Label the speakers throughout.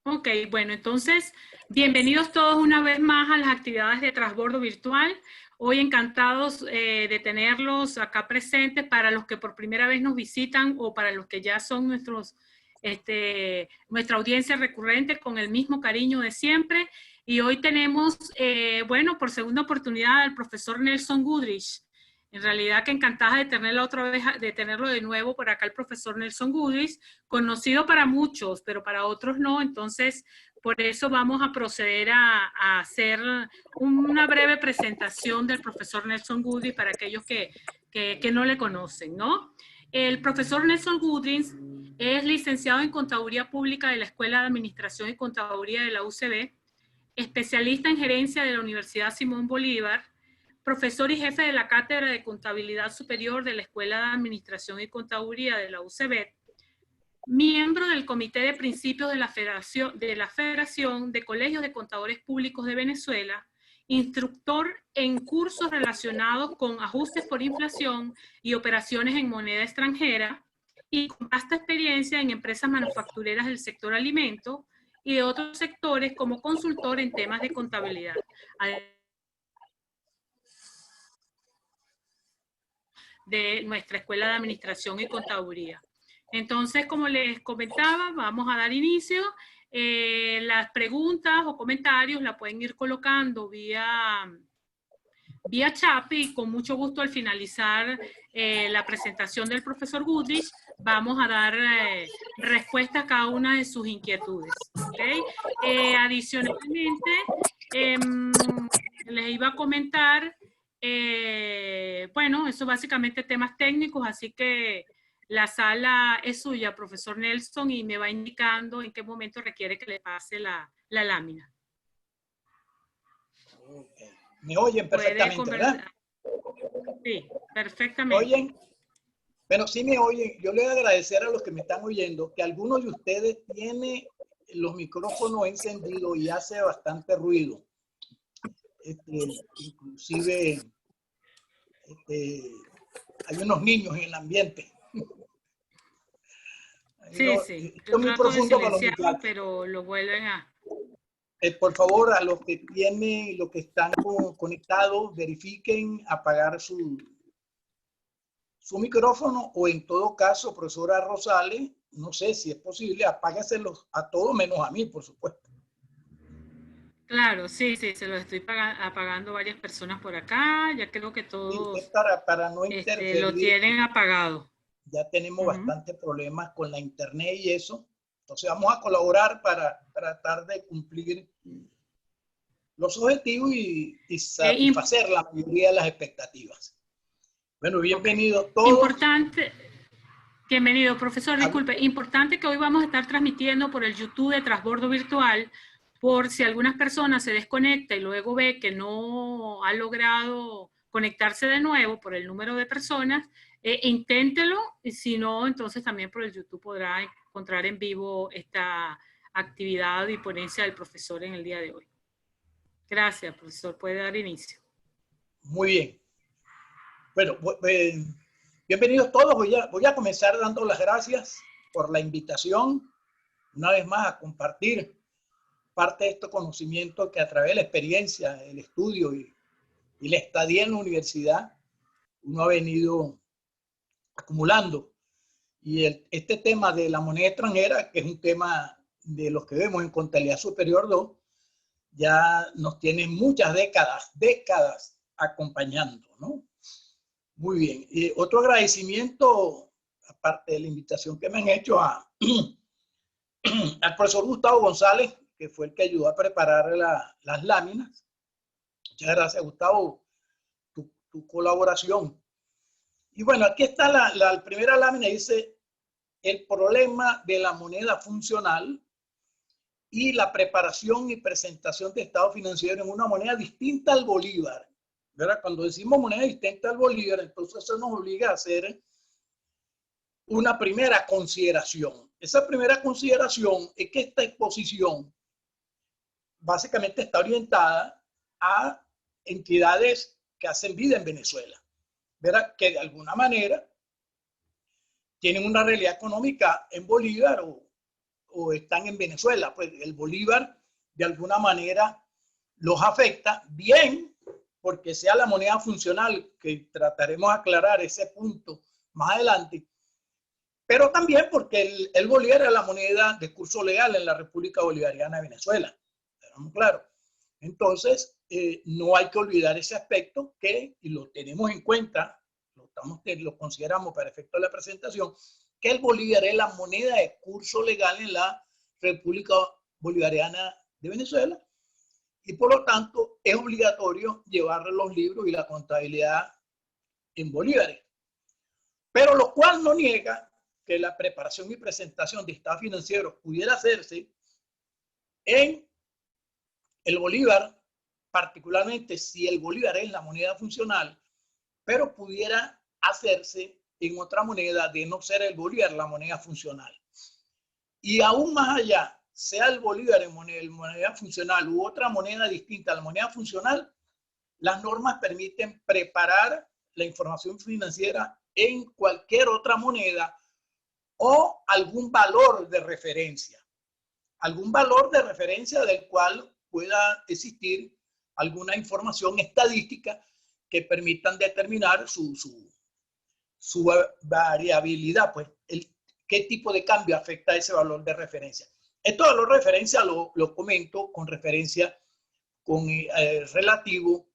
Speaker 1: Ok, bueno, entonces, bienvenidos todos una vez más a las actividades de Transbordo Virtual. Hoy encantados de tenerlos acá presentes para los que por primera vez nos visitan o para los que ya son nuestra audiencia recurrente con el mismo cariño de siempre. Y hoy tenemos, bueno, por segunda oportunidad al profesor Nelson Goodrich. En realidad que encantada de tenerlo otra vez, de tenerlo de nuevo por acá el profesor Nelson Goodrich, conocido para muchos, pero para otros no. Entonces, por eso vamos a proceder a hacer una breve presentación del profesor Nelson Goodrich para aquellos que no le conocen, ¿no? El profesor Nelson Goodrich es licenciado en Contaduría Pública de la Escuela de Administración y Contaduría de la UCB, especialista en gerencia de la Universidad Simón Bolívar, profesor y jefe de la Cátedra de Contabilidad Superior de la Escuela de Administración y Contaduría de la UCB, miembro del Comité de Principios de la Federación de Colegios de Contadores Públicos de Venezuela, instructor en cursos relacionados con ajustes por inflación y operaciones en moneda extranjera, y con vasta experiencia en empresas manufactureras del sector alimento y de otros sectores como consultor en temas de contabilidad. De nuestra Escuela de Administración y Contaduría. Entonces, como les comentaba, vamos a dar inicio. Las preguntas o comentarios la pueden ir colocando vía chat y con mucho gusto al finalizar la presentación del profesor Goodrich vamos a dar respuesta a cada una de sus inquietudes. ¿Okay? Adicionalmente, les iba a comentar bueno, eso básicamente temas técnicos, así que la sala es suya, profesor Nelson, y me va indicando en qué momento requiere que le pase la lámina.
Speaker 2: Okay. Me oyen perfectamente, ¿verdad?
Speaker 1: Sí, perfectamente.
Speaker 2: ¿Me oyen? Bueno, sí me oyen. Yo le voy a agradecer a los que me están oyendo que algunos de ustedes tienen los micrófonos encendidos y hace bastante ruido. Inclusive hay unos niños en el ambiente.
Speaker 1: Sí,
Speaker 2: no,
Speaker 1: sí.
Speaker 2: Esto es muy profundo para los muchachos.
Speaker 1: Pero lo vuelven a...
Speaker 2: Por favor, a los que tienen, los que están conectados, verifiquen apagar su micrófono, o en todo caso, profesora Rosales, no sé si es posible, apágueselos a todos menos a mí, por supuesto.
Speaker 1: Claro, sí, se los estoy apagando varias personas por acá. Ya creo que todos
Speaker 2: para no interferir,
Speaker 1: lo tienen apagado.
Speaker 2: Ya tenemos bastantes problemas con la internet y eso. Entonces vamos a colaborar para tratar de cumplir los objetivos y satisfacer la mayoría de las expectativas. Bueno, bienvenidos todos.
Speaker 1: Importante. Bienvenido, profesor. Disculpe, importante que hoy vamos a estar transmitiendo por el YouTube de Transbordo Virtual, por si algunas personas se desconecta y luego ve que no ha logrado conectarse de nuevo por el número de personas, inténtelo, y si no, entonces también por el YouTube podrá encontrar en vivo esta actividad y ponencia del profesor en el día de hoy. Gracias, profesor. Puede dar inicio.
Speaker 2: Muy bien. Bueno, bienvenidos todos. Voy a comenzar dando las gracias por la invitación, una vez más, a compartir parte de este conocimiento que a través de la experiencia, el estudio y la estadía en la universidad, uno ha venido acumulando. Y este tema de la moneda extranjera, que es un tema de los que vemos en Contabilidad Superior 2, ya nos tiene muchas décadas acompañando, ¿no? Muy bien. Y otro agradecimiento, aparte de la invitación que me han hecho al profesor Gustavo González, que fue el que ayudó a preparar las láminas. Muchas gracias, Gustavo, tu colaboración. Y bueno, aquí está la primera lámina, dice el problema de la moneda funcional y la preparación y presentación de estado financiero en una moneda distinta al bolívar. ¿Verdad? Cuando decimos moneda distinta al bolívar, entonces eso nos obliga a hacer una primera consideración. Esa primera consideración es que esta exposición básicamente está orientada a entidades que hacen vida en Venezuela, ¿verdad? Que de alguna manera tienen una realidad económica en bolívar o o están en Venezuela. Pues el bolívar de alguna manera los afecta, bien porque sea la moneda funcional, que trataremos de aclarar ese punto más adelante, pero también porque el bolívar es la moneda de curso legal en la República Bolivariana de Venezuela. ¿Estamos claros? Entonces, no hay que olvidar ese aspecto y lo tenemos en cuenta, lo consideramos para efecto de la presentación, que el bolívar es la moneda de curso legal en la República Bolivariana de Venezuela y por lo tanto es obligatorio llevar los libros y la contabilidad en bolívares. Pero lo cual no niega que la preparación y presentación de estados financieros pudiera hacerse en el bolívar, particularmente si el bolívar es la moneda funcional, pero pudiera hacerse en otra moneda de no ser el bolívar la moneda funcional. Y aún más allá, sea el bolívar en moneda funcional u otra moneda distinta a la moneda funcional, las normas permiten preparar la información financiera en cualquier otra moneda o algún valor de referencia. Algún valor de referencia del cual pueda existir alguna información estadística que permitan determinar su variabilidad, pues qué tipo de cambio afecta a ese valor de referencia. Esto valor de referencia lo comento con referencia relativo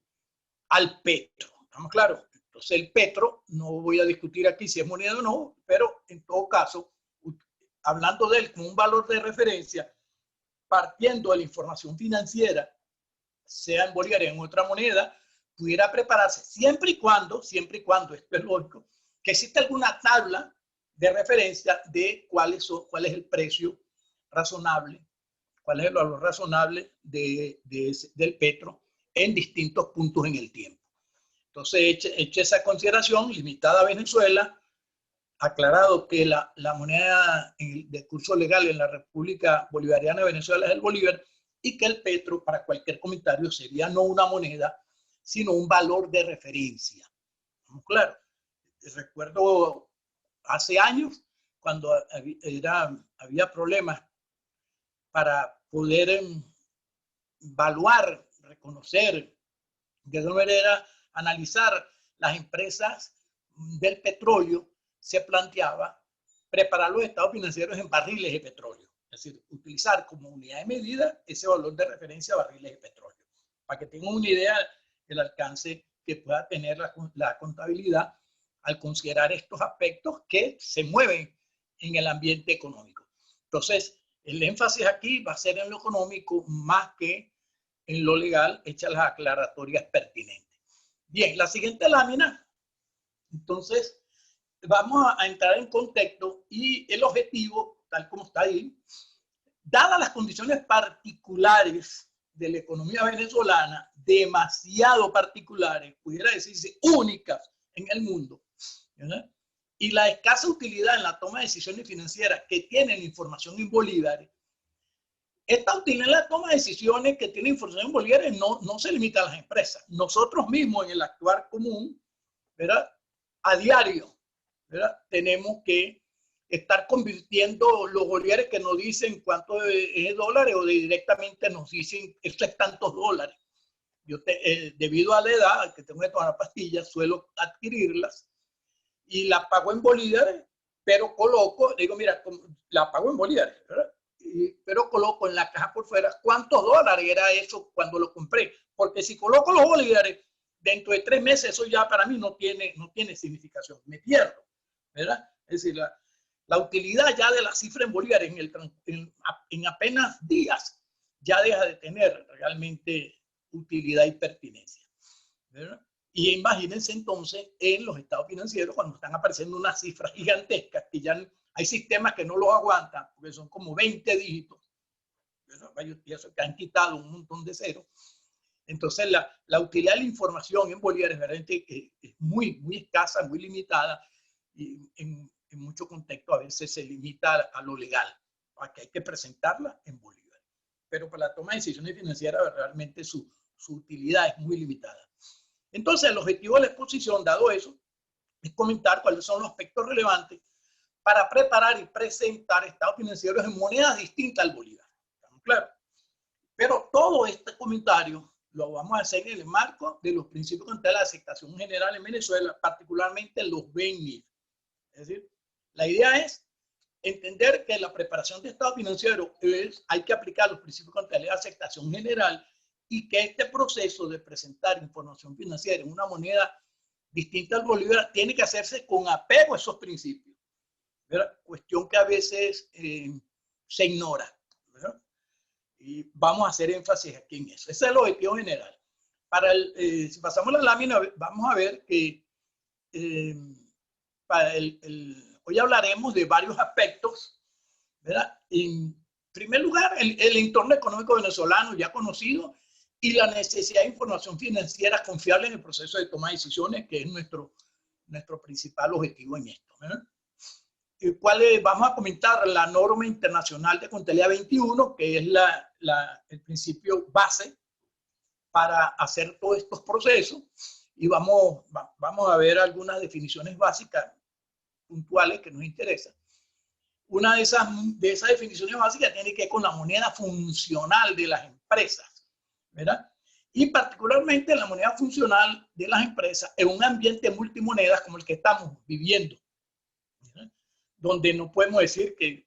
Speaker 2: al petro. ¿Estamos claros? Entonces el petro, no voy a discutir aquí si es moneda o no, pero en todo caso, hablando de él como un valor de referencia, partiendo de la información financiera, sea en bolívar o en otra moneda, pudiera prepararse siempre y cuando, esto es lógico, que exista alguna tabla de referencia de cuál es el precio razonable, cuál es el valor razonable del petro en distintos puntos en el tiempo. Entonces, hecha esa consideración limitada a Venezuela, aclarado que la moneda de curso legal en la República Bolivariana de Venezuela es el bolívar y que el petro, para cualquier comentario, sería no una moneda, sino un valor de referencia. ¿Estamos claros? Recuerdo hace años, cuando había problemas para poder evaluar, reconocer, de alguna manera analizar las empresas del petróleo, se planteaba preparar los estados financieros en barriles de petróleo. Es decir, utilizar como unidad de medida ese valor de referencia a barriles de petróleo. Para que tengan una idea del alcance que pueda tener la contabilidad al considerar estos aspectos que se mueven en el ambiente económico. Entonces, el énfasis aquí va a ser en lo económico más que en lo legal, hechas las aclaratorias pertinentes. Bien, la siguiente lámina, entonces, vamos a entrar en contexto y el objetivo, tal como está ahí, dadas las condiciones particulares de la economía venezolana, demasiado particulares, pudiera decirse únicas en el mundo, ¿verdad? Y la escasa utilidad en la toma de decisiones financieras que tienen información en bolívares, esta utilidad en la toma de decisiones que tienen información en bolívares no se limita a las empresas. Nosotros mismos en el actuar común, ¿verdad? A diario, ¿verdad? Tenemos que estar convirtiendo los bolívares que nos dicen cuánto es dólares o directamente nos dicen esto es tantos dólares. Yo debido a la edad que tengo que tomar pastillas, suelo adquirirlas y las pago en bolívares, pero digo, mira, la pago en bolívares, ¿verdad? Pero coloco en la caja por fuera cuántos dólares era eso cuando lo compré. Porque si coloco los bolívares, dentro de 3 meses, eso ya para mí no tiene significación. Me pierdo, ¿verdad? Es decir, la utilidad ya de la cifra en bolívares en apenas días ya deja de tener realmente utilidad y pertinencia, ¿verdad? Y imagínense entonces en los estados financieros cuando están apareciendo unas cifras gigantescas que ya hay sistemas que no los aguantan porque son como 20 dígitos, ¿verdad? Y eso que han quitado un montón de ceros. Entonces la utilidad de la información en bolívares realmente es muy escasa, muy limitada y en mucho contexto a veces se limita a lo legal, a que hay que presentarla en bolívares. Pero para la toma de decisiones financieras realmente su utilidad es muy limitada. Entonces el objetivo de la exposición, dado eso, es comentar cuáles son los aspectos relevantes para preparar y presentar estados financieros en monedas distintas al bolívar. ¿Estamos claros? Pero todo este comentario lo vamos a hacer en el marco de los principios de la aceptación general en Venezuela, particularmente los BENIF. Es decir, la idea es entender que la preparación de estado financiero hay que aplicar los principios de la aceptación general y que este proceso de presentar información financiera en una moneda distinta al bolívar tiene que hacerse con apego a esos principios, ¿verdad? Cuestión que a veces se ignora, ¿verdad? Y vamos a hacer énfasis aquí en eso. Ese es el objetivo general. Si pasamos la lámina, vamos a ver que hoy hablaremos de varios aspectos, ¿verdad? En primer lugar, el entorno económico venezolano ya conocido y la necesidad de información financiera confiable en el proceso de toma de decisiones, que es nuestro principal objetivo en esto, ¿verdad? Vamos a comentar la norma internacional de contabilidad 21, que es el principio base para hacer todos estos procesos, y vamos a ver algunas definiciones básicas puntuales que nos interesan. Una de esas definiciones básicas tiene que ver con la moneda funcional de las empresas, ¿verdad? Y particularmente la moneda funcional de las empresas en un ambiente multimonedas como el que estamos viviendo, ¿verdad? Donde no podemos decir que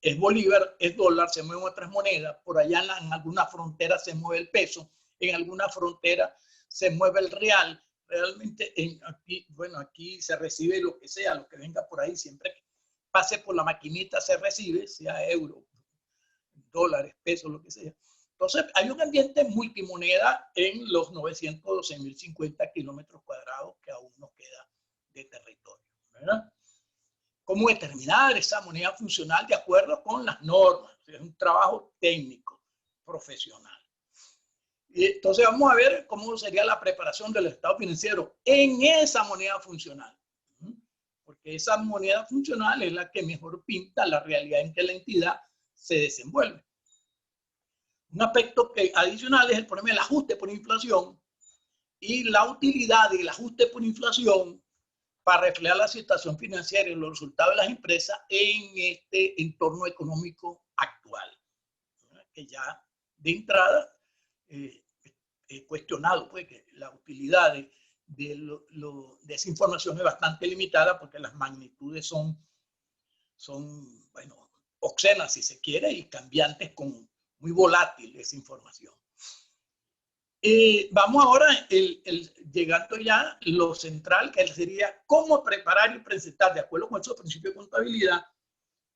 Speaker 2: es bolívar, es dólar, se mueven otras monedas, por allá en alguna frontera se mueve el peso, en alguna frontera se mueve el real. Realmente aquí se recibe lo que sea, lo que venga por ahí, siempre que pase por la maquinita se recibe, sea euro, dólares, pesos, lo que sea. Entonces hay un ambiente multimoneda en los 912.050 kilómetros cuadrados que aún nos queda de territorio, ¿verdad? ¿Cómo determinar esa moneda funcional de acuerdo con las normas? Es un trabajo técnico, profesional. Y entonces vamos a ver cómo sería la preparación del estado financiero en esa moneda funcional. Porque esa moneda funcional es la que mejor pinta la realidad en que la entidad se desenvuelve. Un aspecto adicional es el problema del ajuste por inflación y la utilidad del ajuste por inflación para reflejar la situación financiera y los resultados de las empresas en este entorno económico actual, que ya de entrada cuestionado, pues, que la utilidad de esa información es bastante limitada porque las magnitudes son bueno, obscenas si se quiere y cambiantes, muy volátil esa información. Vamos ahora, llegando ya lo central, que sería cómo preparar y presentar, de acuerdo con esos principios de contabilidad,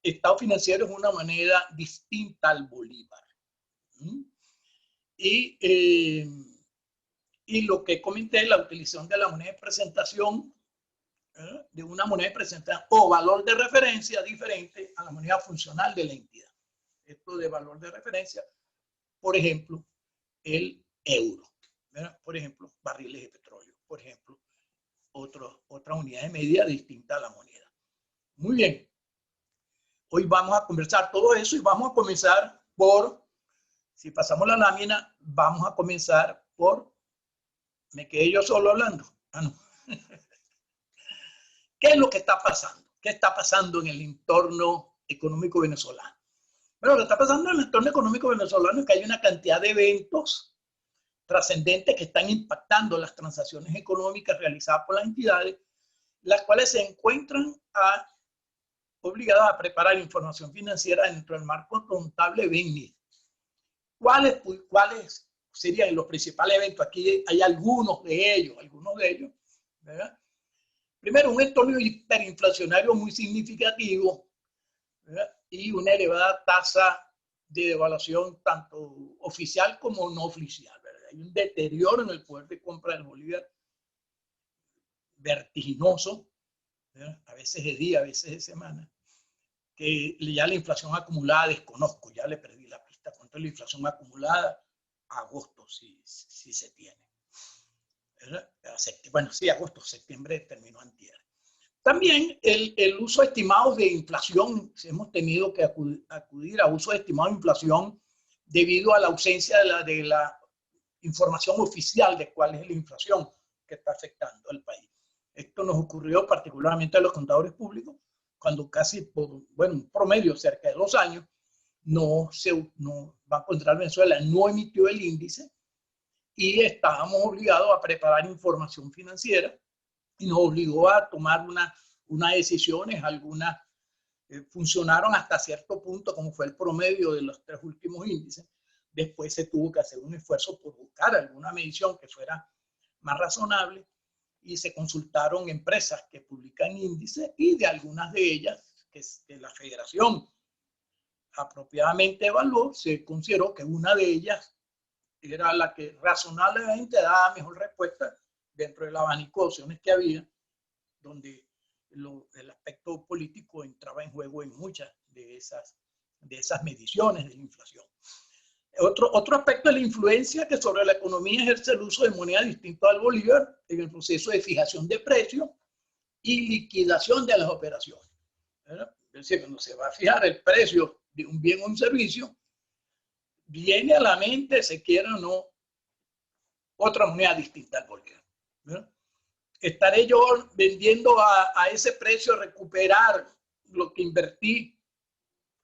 Speaker 2: estado financiero en una manera distinta al bolívar. Y lo que comenté, la utilización de la moneda de presentación, de una moneda de presentación o valor de referencia diferente a la moneda funcional de la entidad. Esto de valor de referencia, por ejemplo, el euro, ¿verdad? Por ejemplo, barriles de petróleo, por ejemplo, otra unidad de medida distinta a la moneda. Muy bien. Hoy vamos a conversar todo eso y vamos a comenzar si pasamos la lámina, vamos a comenzar me quedé yo solo hablando. No. ¿Qué es lo que está pasando? ¿Qué está pasando en el entorno económico venezolano? Bueno, lo que está pasando en el entorno económico venezolano es que hay una cantidad de eventos trascendentes que están impactando las transacciones económicas realizadas por las entidades, las cuales se encuentran obligadas a preparar información financiera dentro del marco contable BENIF. ¿Cuáles serían los principales eventos? Aquí hay algunos de ellos, ¿verdad? Primero, un entorno hiperinflacionario muy significativo, ¿verdad? Y una elevada tasa de devaluación tanto oficial como no oficial, ¿verdad? Hay un deterioro en el poder de compra del bolívar vertiginoso, ¿verdad? A veces de día, a veces de semana, que ya la inflación acumulada desconozco, ya le perdí la pista. ¿Cuánto es la inflación acumulada? Agosto, si se tiene. Bueno, sí, agosto, septiembre terminó antier. También el uso estimado de inflación, hemos tenido que acudir a uso estimado de inflación debido a la ausencia de la información oficial de cuál es la inflación que está afectando al país. Esto nos ocurrió particularmente a los contadores públicos cuando casi por, bueno, un promedio cerca de 2 años, no Banco Central de Venezuela no emitió el índice y estábamos obligados a preparar información financiera y nos obligó a tomar unas decisiones, algunas funcionaron hasta cierto punto, como fue el promedio de los 3 últimos índices. Después se tuvo que hacer un esfuerzo por buscar alguna medición que fuera más razonable y se consultaron empresas que publican índices y de algunas de ellas, que la Federación apropiadamente evaluó, se consideró que una de ellas era la que razonablemente daba mejor respuesta dentro del abanico de opciones que había, donde el aspecto político entraba en juego en muchas de esas mediciones de la inflación. Otro aspecto es la influencia que sobre la economía ejerce el uso de moneda distinta al bolívar en el proceso de fijación de precios y liquidación de las operaciones. ¿Verdad? Es decir, cuando se va a fijar el precio de un bien o un servicio, viene a la mente, se quiera o no, otra moneda distinta al bolívar. ¿Verdad? Estaré yo vendiendo a ese precio, recuperar lo que invertí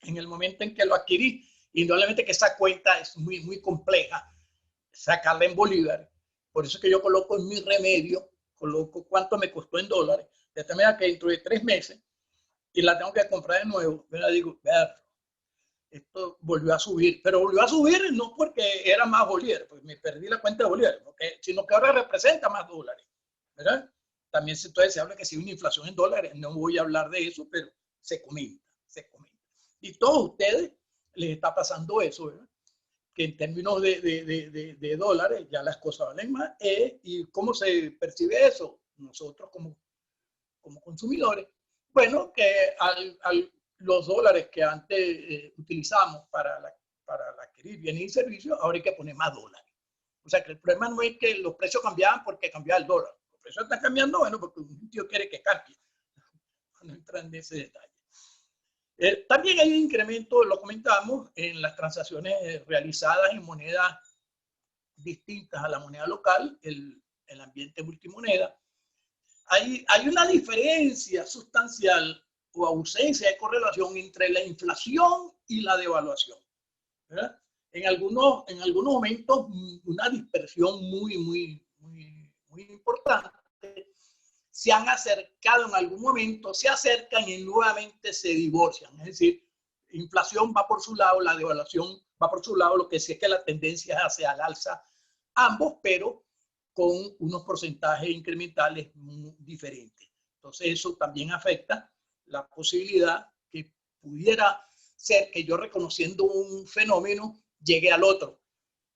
Speaker 2: en el momento en que lo adquirí. Indudablemente que esa cuenta es muy, muy compleja, sacarla en bolívar. Por eso que yo coloco en mi remedio, coloco cuánto me costó en dólares, de tal manera que dentro de 3 meses, y la tengo que comprar de nuevo, me digo, esto volvió a subir, pero volvió a subir no porque era más bolívar, pues me perdí la cuenta de bolívar, sino que ahora representa más dólares, ¿verdad? También entonces se habla que si hay una inflación en dólares, no voy a hablar de eso, pero se comenta. Y todos ustedes les está pasando eso, ¿verdad? Que en términos de dólares ya las cosas valen más. ¿Y cómo se percibe eso? Nosotros como consumidores, bueno, que los dólares que antes utilizamos para adquirir bienes y servicios, ahora hay que poner más dólares. O sea que el problema no es que los precios cambiaban porque cambiaba el dólar. Los precios están cambiando, bueno, porque un tío quiere que cambie. No entran en ese detalle. También hay un incremento, lo comentamos, en las transacciones realizadas en monedas distintas a la moneda local, el ambiente multimoneda. Hay una diferencia sustancial o ausencia de correlación entre la inflación y la devaluación, ¿verdad? En algunos momentos, una dispersión muy importante. Se han acercado en algún momento, se acercan y nuevamente se divorcian. Es decir, inflación va por su lado, la devaluación va por su lado, lo que sí es que la tendencia es hacia el alza ambos, pero con unos porcentajes incrementales muy diferentes. Entonces eso también afecta la posibilidad que pudiera ser que yo reconociendo un fenómeno llegue al otro,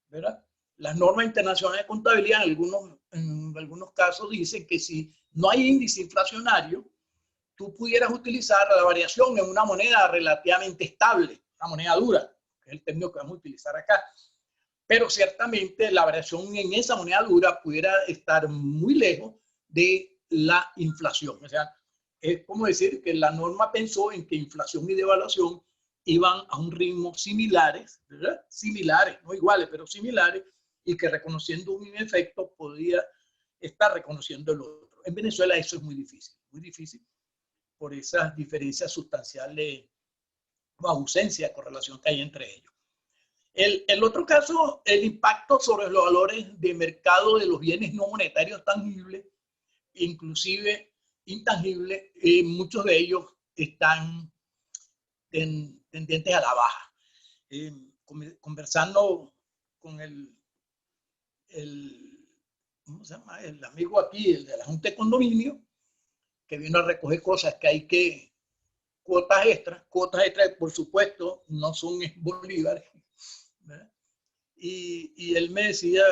Speaker 2: ¿verdad? Las normas internacionales de contabilidad en algunos casos dicen que si no hay índice inflacionario, tú pudieras utilizar la variación en una moneda relativamente estable, una moneda dura, que es el término que vamos a utilizar acá. Pero ciertamente la variación en esa moneda dura pudiera estar muy lejos de la inflación. O sea, es como decir que la norma pensó en que inflación y devaluación iban a un ritmo similares, ¿verdad? Similares, no iguales, pero similares, y que reconociendo un efecto podía estar reconociendo el otro. En Venezuela eso es muy difícil por esas diferencias sustanciales o ausencia de correlación que hay entre ellos. El otro caso, el impacto sobre los valores de mercado de los bienes no monetarios tangibles, inclusive intangibles, muchos de ellos están tendientes a la baja. Conversando con ¿cómo se llama? El amigo aquí, el de la Junta de Condominio, que vino a recoger cosas que hay que, cuotas extras, por supuesto, no son bolívares, ¿verdad? Y él me decía,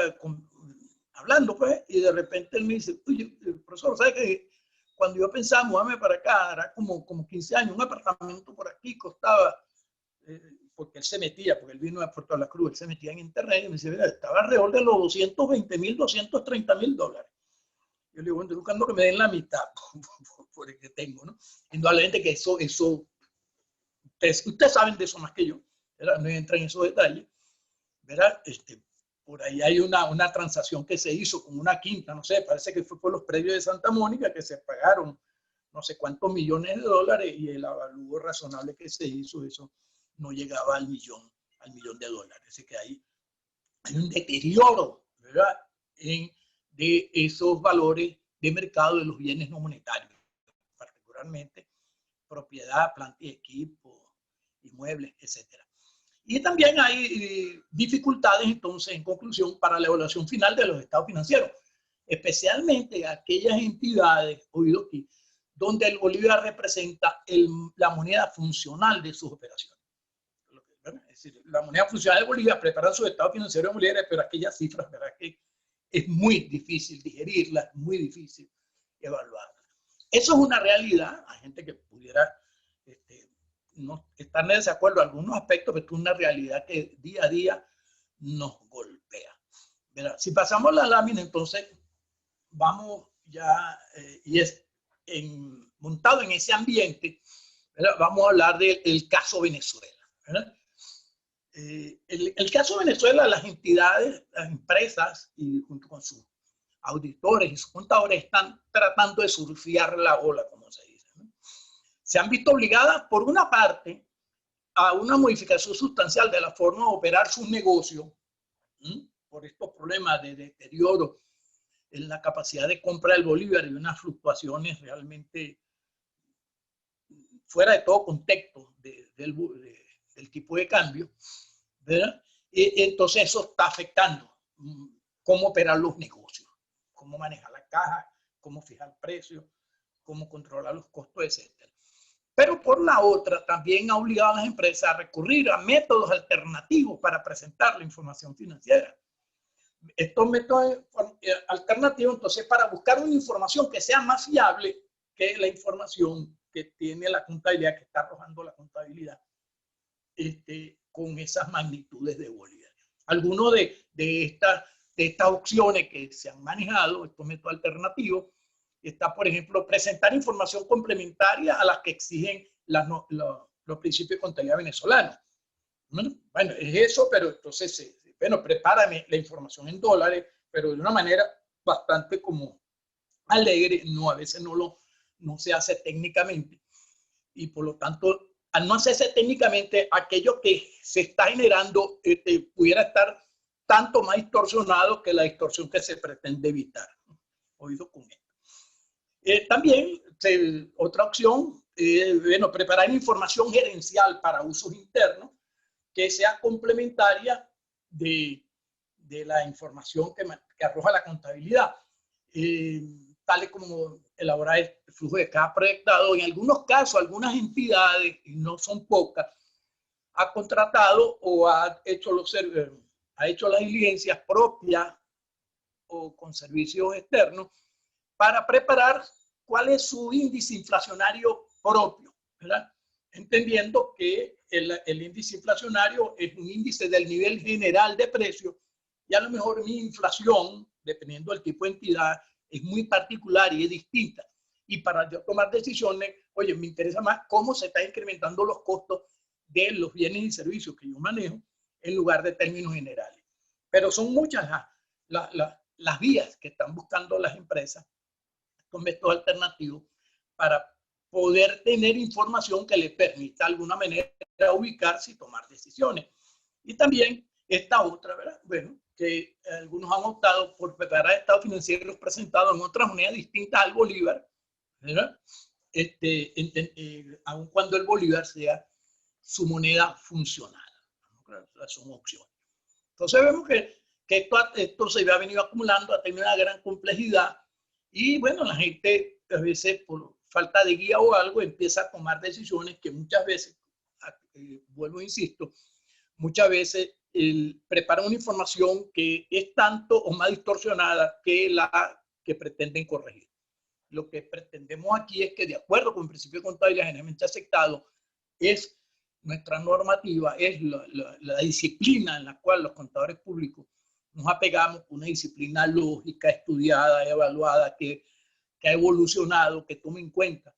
Speaker 2: hablando pues, y de repente él me dice, oye, profesor, ¿sabes qué? Cuando yo pensaba mudarme para acá, era como 15 años, un apartamento por aquí costaba, porque él se metía, porque él vino de Puerto La Cruz, él se metía en internet y me dice, mira, estaba alrededor de los 220.000, $230.000. Yo le digo, bueno, estoy buscando que me den la mitad por el que tengo, ¿no? Indudablemente que eso ustedes saben de eso más que yo, ¿verdad? No entra en esos detalles, ¿verdad? Por ahí hay una transacción que se hizo con una quinta, no sé, parece que fue por los predios de Santa Mónica que se pagaron no sé cuántos millones de dólares y el avalúo razonable que se hizo, eso no llegaba al millón de dólares. Así que hay un deterioro, ¿verdad?, de esos valores de mercado de los bienes no monetarios, particularmente propiedad, planta y equipo, inmuebles, etc. Y también hay dificultades, entonces, en conclusión, para la evaluación final de los estados financieros, especialmente aquellas entidades, oído aquí, donde el bolívar representa la moneda funcional de sus operaciones. Es decir, la moneda funcional de Bolivia prepara su estado financiero en bolívares, pero aquellas cifras, ¿verdad?, que es muy difícil digerirlas, muy difícil evaluarlas. Eso es una realidad. Hay gente que pudiera no estar en desacuerdo en algunos aspectos, pero es una realidad que día a día nos golpea. ¿Verdad? Si pasamos la lámina, entonces vamos ya, y es montado en ese ambiente, ¿verdad?, vamos a hablar del caso Venezuela, ¿verdad? El caso Venezuela, las entidades, las empresas, y junto con sus auditores y sus contadores, están tratando de surfear la ola, como se dice, ¿no? Se han visto obligadas, por una parte, a una modificación sustancial de la forma de operar sus negocios, por estos problemas de deterioro en la capacidad de compra del bolívar y unas fluctuaciones realmente fuera de todo contexto del tipo de cambio, ¿verdad? Entonces eso está afectando cómo operar los negocios, cómo manejar la caja, cómo fijar precios, cómo controlar los costos, etc. Pero por la otra, también ha obligado a las empresas a recurrir a métodos alternativos para presentar la información financiera. Estos métodos alternativos, entonces, para buscar una información que sea más fiable que la información que tiene la contabilidad, que está arrojando la contabilidad, con esas magnitudes de bolívar. Algunas de estas opciones que se han manejado, estos métodos alternativos, está, por ejemplo, presentar información complementaria a las que exigen los principios de contabilidad venezolanos. Bueno, es eso, pero entonces, bueno, prepárame la información en dólares, pero de una manera bastante como alegre, no, a veces no se hace técnicamente, y por lo tanto, al no hacerse técnicamente, aquello que se está generando pudiera estar tanto más distorsionado que la distorsión que se pretende evitar. Oído con esto. También, otra opción, bueno, preparar información gerencial para usos internos que sea complementaria de la información que arroja la contabilidad, tales como elaborar el flujo de caja proyectado. En algunos casos, algunas entidades, y no son pocas, ha contratado o ha hecho las diligencias propias o con servicios externos para preparar cuál es su índice inflacionario propio, ¿verdad? Entendiendo que el índice inflacionario es un índice del nivel general de precios, y a lo mejor mi inflación, dependiendo del tipo de entidad, es muy particular y es distinta. Y para yo tomar decisiones, oye, me interesa más cómo se están incrementando los costos de los bienes y servicios que yo manejo en lugar de términos generales. Pero son muchas las vías que están buscando las empresas con métodos alternativos para poder tener información que les permita de alguna manera ubicarse y tomar decisiones. Y también esta otra, ¿verdad? Bueno, que algunos han optado por preparar estados financieros presentados en otras monedas distintas al bolívar, ¿verdad? Aun cuando el bolívar sea su moneda funcional. Son opciones. Entonces vemos que esto se ha venido acumulando, ha tenido una gran complejidad, y bueno, la gente a veces por falta de guía o algo empieza a tomar decisiones que muchas veces, vuelvo e insisto, muchas veces preparan una información que es tanto o más distorsionada que la que pretenden corregir. Lo que pretendemos aquí es que, de acuerdo con el principio de contabilidad generalmente aceptado, es nuestra normativa, es la disciplina en la cual los contadores públicos nos apegamos, una disciplina lógica, estudiada, evaluada, que ha evolucionado, que tome en cuenta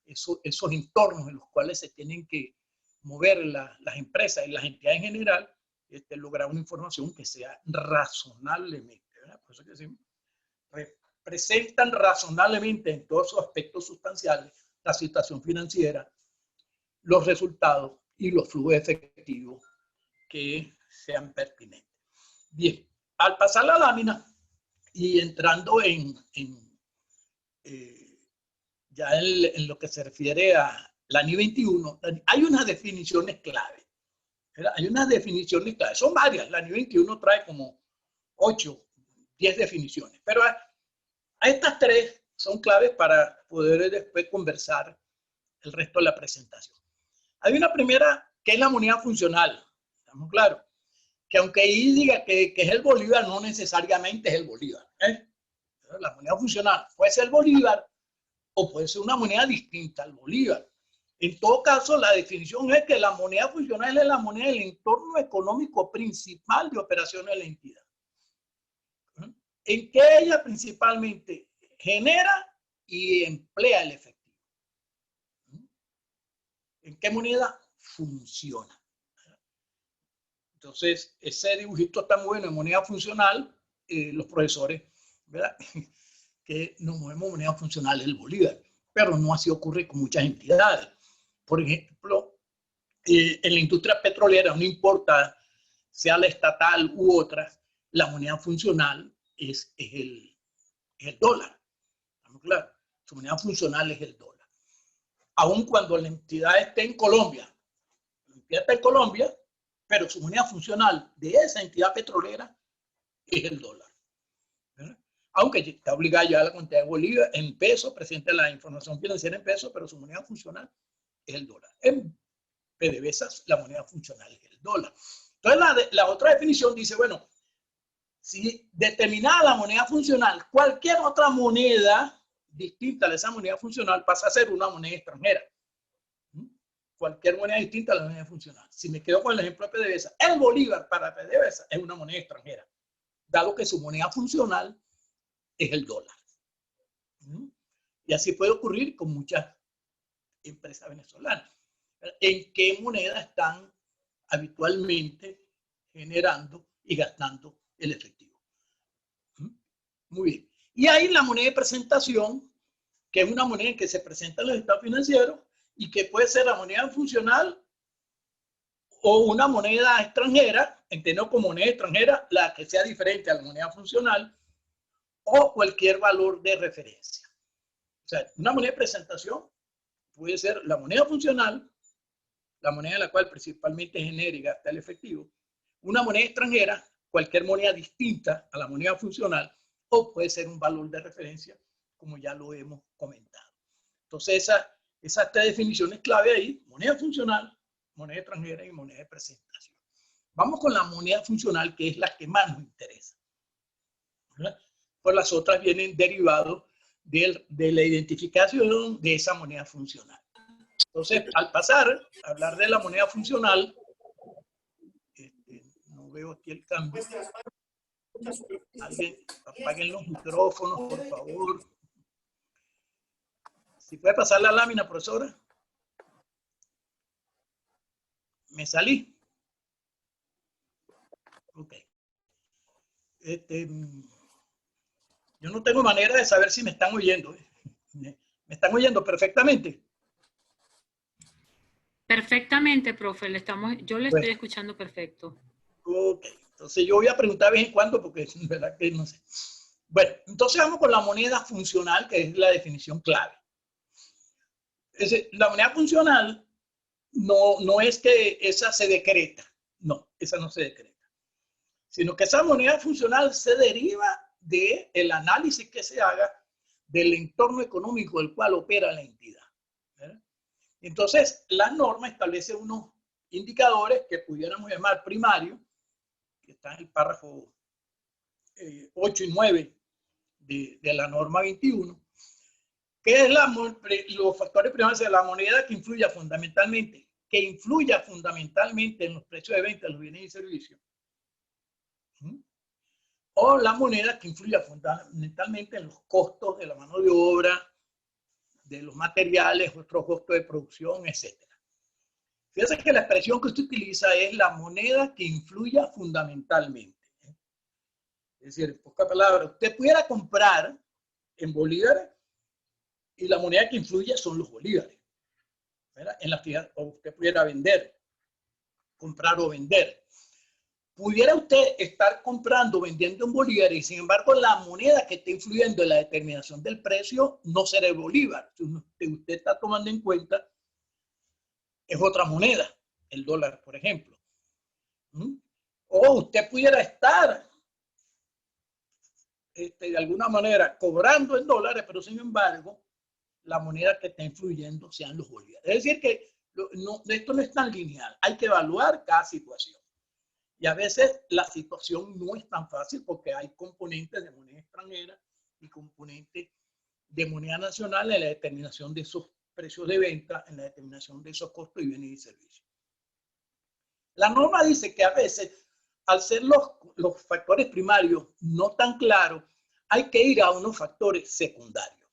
Speaker 2: esos entornos en los cuales se tienen que mover las empresas y las entidades en general, lograr una información que sea razonablemente, ¿verdad? Por eso que decimos, presentan razonablemente en todos sus aspectos sustanciales la situación financiera, los resultados y los flujos efectivos que sean pertinentes. Bien, al pasar la lámina y entrando ya en lo que se refiere a la NI 21, hay unas definiciones clave. Hay unas definiciones clave, son varias. La NI 21 trae como 8, 10 definiciones, pero a estas 3 son claves para poder después conversar el resto de la presentación. Hay una primera que es la moneda funcional, estamos claros, que aunque ahí diga que es el bolívar, no necesariamente es el bolívar. La moneda funcional puede ser el bolívar o puede ser una moneda distinta al bolívar. En todo caso, la definición es que la moneda funcional es la moneda del entorno económico principal de operaciones de la entidad, en que ella principalmente genera y emplea el efectivo. ¿En qué moneda funciona? Entonces, ese dibujito está muy bueno en moneda funcional, los profesores, ¿verdad? Que nos movemos moneda funcional el bolívar, pero no así ocurre con muchas entidades. Por ejemplo, en la industria petrolera, no importa sea la estatal u otra, la moneda funcional es el dólar. ¿Estamos claros? Su moneda funcional es el dólar. Aun cuando la entidad esté en Colombia, la entidad está en Colombia, pero su moneda funcional de esa entidad petrolera es el dólar. ¿Verdad? Aunque está obligada ya a la cantidad de bolívares en pesos, presenta la información financiera en pesos, pero su moneda funcional es el dólar. En PDVSA la moneda funcional es el dólar. Entonces la otra definición dice, bueno, si determinada la moneda funcional, cualquier otra moneda distinta de esa moneda funcional pasa a ser una moneda extranjera. Cualquier moneda distinta a la moneda funcional. Si me quedo con el ejemplo de PDVSA, el bolívar para PDVSA es una moneda extranjera, dado que su moneda funcional es el dólar. Y así puede ocurrir con muchas empresas venezolanas. ¿En qué moneda están habitualmente generando y gastando el efectivo? Muy bien. Y hay la moneda de presentación, que es una moneda en que se presenta en los estados financieros y que puede ser la moneda funcional o una moneda extranjera, entendido como moneda extranjera, la que sea diferente a la moneda funcional, o cualquier valor de referencia. O sea, una moneda de presentación puede ser la moneda funcional, la moneda en la cual principalmente genera y gasta el efectivo, una moneda extranjera, cualquier moneda distinta a la moneda funcional, o puede ser un valor de referencia, como ya lo hemos comentado. Entonces, esas 3 definiciones clave ahí: moneda funcional, moneda extranjera y moneda de presentación. Vamos con la moneda funcional, que es la que más nos interesa, ¿verdad? Pues las otras vienen derivados de la identificación de esa moneda funcional. Entonces, al pasar a hablar de la moneda funcional, no veo aquí el cambio. Alguien, apaguen los micrófonos, por favor. Si puede pasar la lámina, profesora. ¿Me salí? Ok. Yo no tengo manera de saber si me están oyendo. ¿Me están oyendo perfectamente?
Speaker 1: Perfectamente, profe. Yo le estoy escuchando perfecto.
Speaker 2: Ok. Entonces yo voy a preguntar de vez en cuando porque es verdad que no sé. Bueno, entonces vamos con la moneda funcional, que es la definición clave. Es decir, la moneda funcional no es que esa se decreta. No, esa no se decreta. Sino que esa moneda funcional se deriva del análisis que se haga del entorno económico del cual opera la entidad. ¿Verdad? Entonces, la norma establece unos indicadores que pudiéramos llamar primarios, que está en el párrafo 8 y 9 de la norma 21, que es los factores primarios de la moneda que influya fundamentalmente en los precios de venta de los bienes y servicios. O la moneda que influya fundamentalmente en los costos de la mano de obra, de los materiales, otros costos de producción, etc. Fíjese que la expresión que usted utiliza es la moneda que influya fundamentalmente. Es decir, en pocas palabras, usted pudiera comprar en bolívares y la moneda que influye son los bolívares, ¿verdad? En la que usted pudiera vender, comprar o vender. Pudiera usted estar comprando, vendiendo en bolívares y sin embargo la moneda que está influyendo en la determinación del precio no será el bolívar. Si usted está tomando en cuenta es otra moneda, el dólar, por ejemplo. O usted pudiera estar de alguna manera cobrando en dólares, pero sin embargo la moneda que está influyendo sean los bolívares. Es decir que esto no es tan lineal, hay que evaluar cada situación. Y a veces la situación no es tan fácil porque hay componentes de moneda extranjera y componentes de moneda nacional en la determinación de esos precios de venta, en la determinación de esos costos y bienes y servicios. La norma dice que a veces, al ser los factores primarios no tan claros, hay que ir a unos factores secundarios.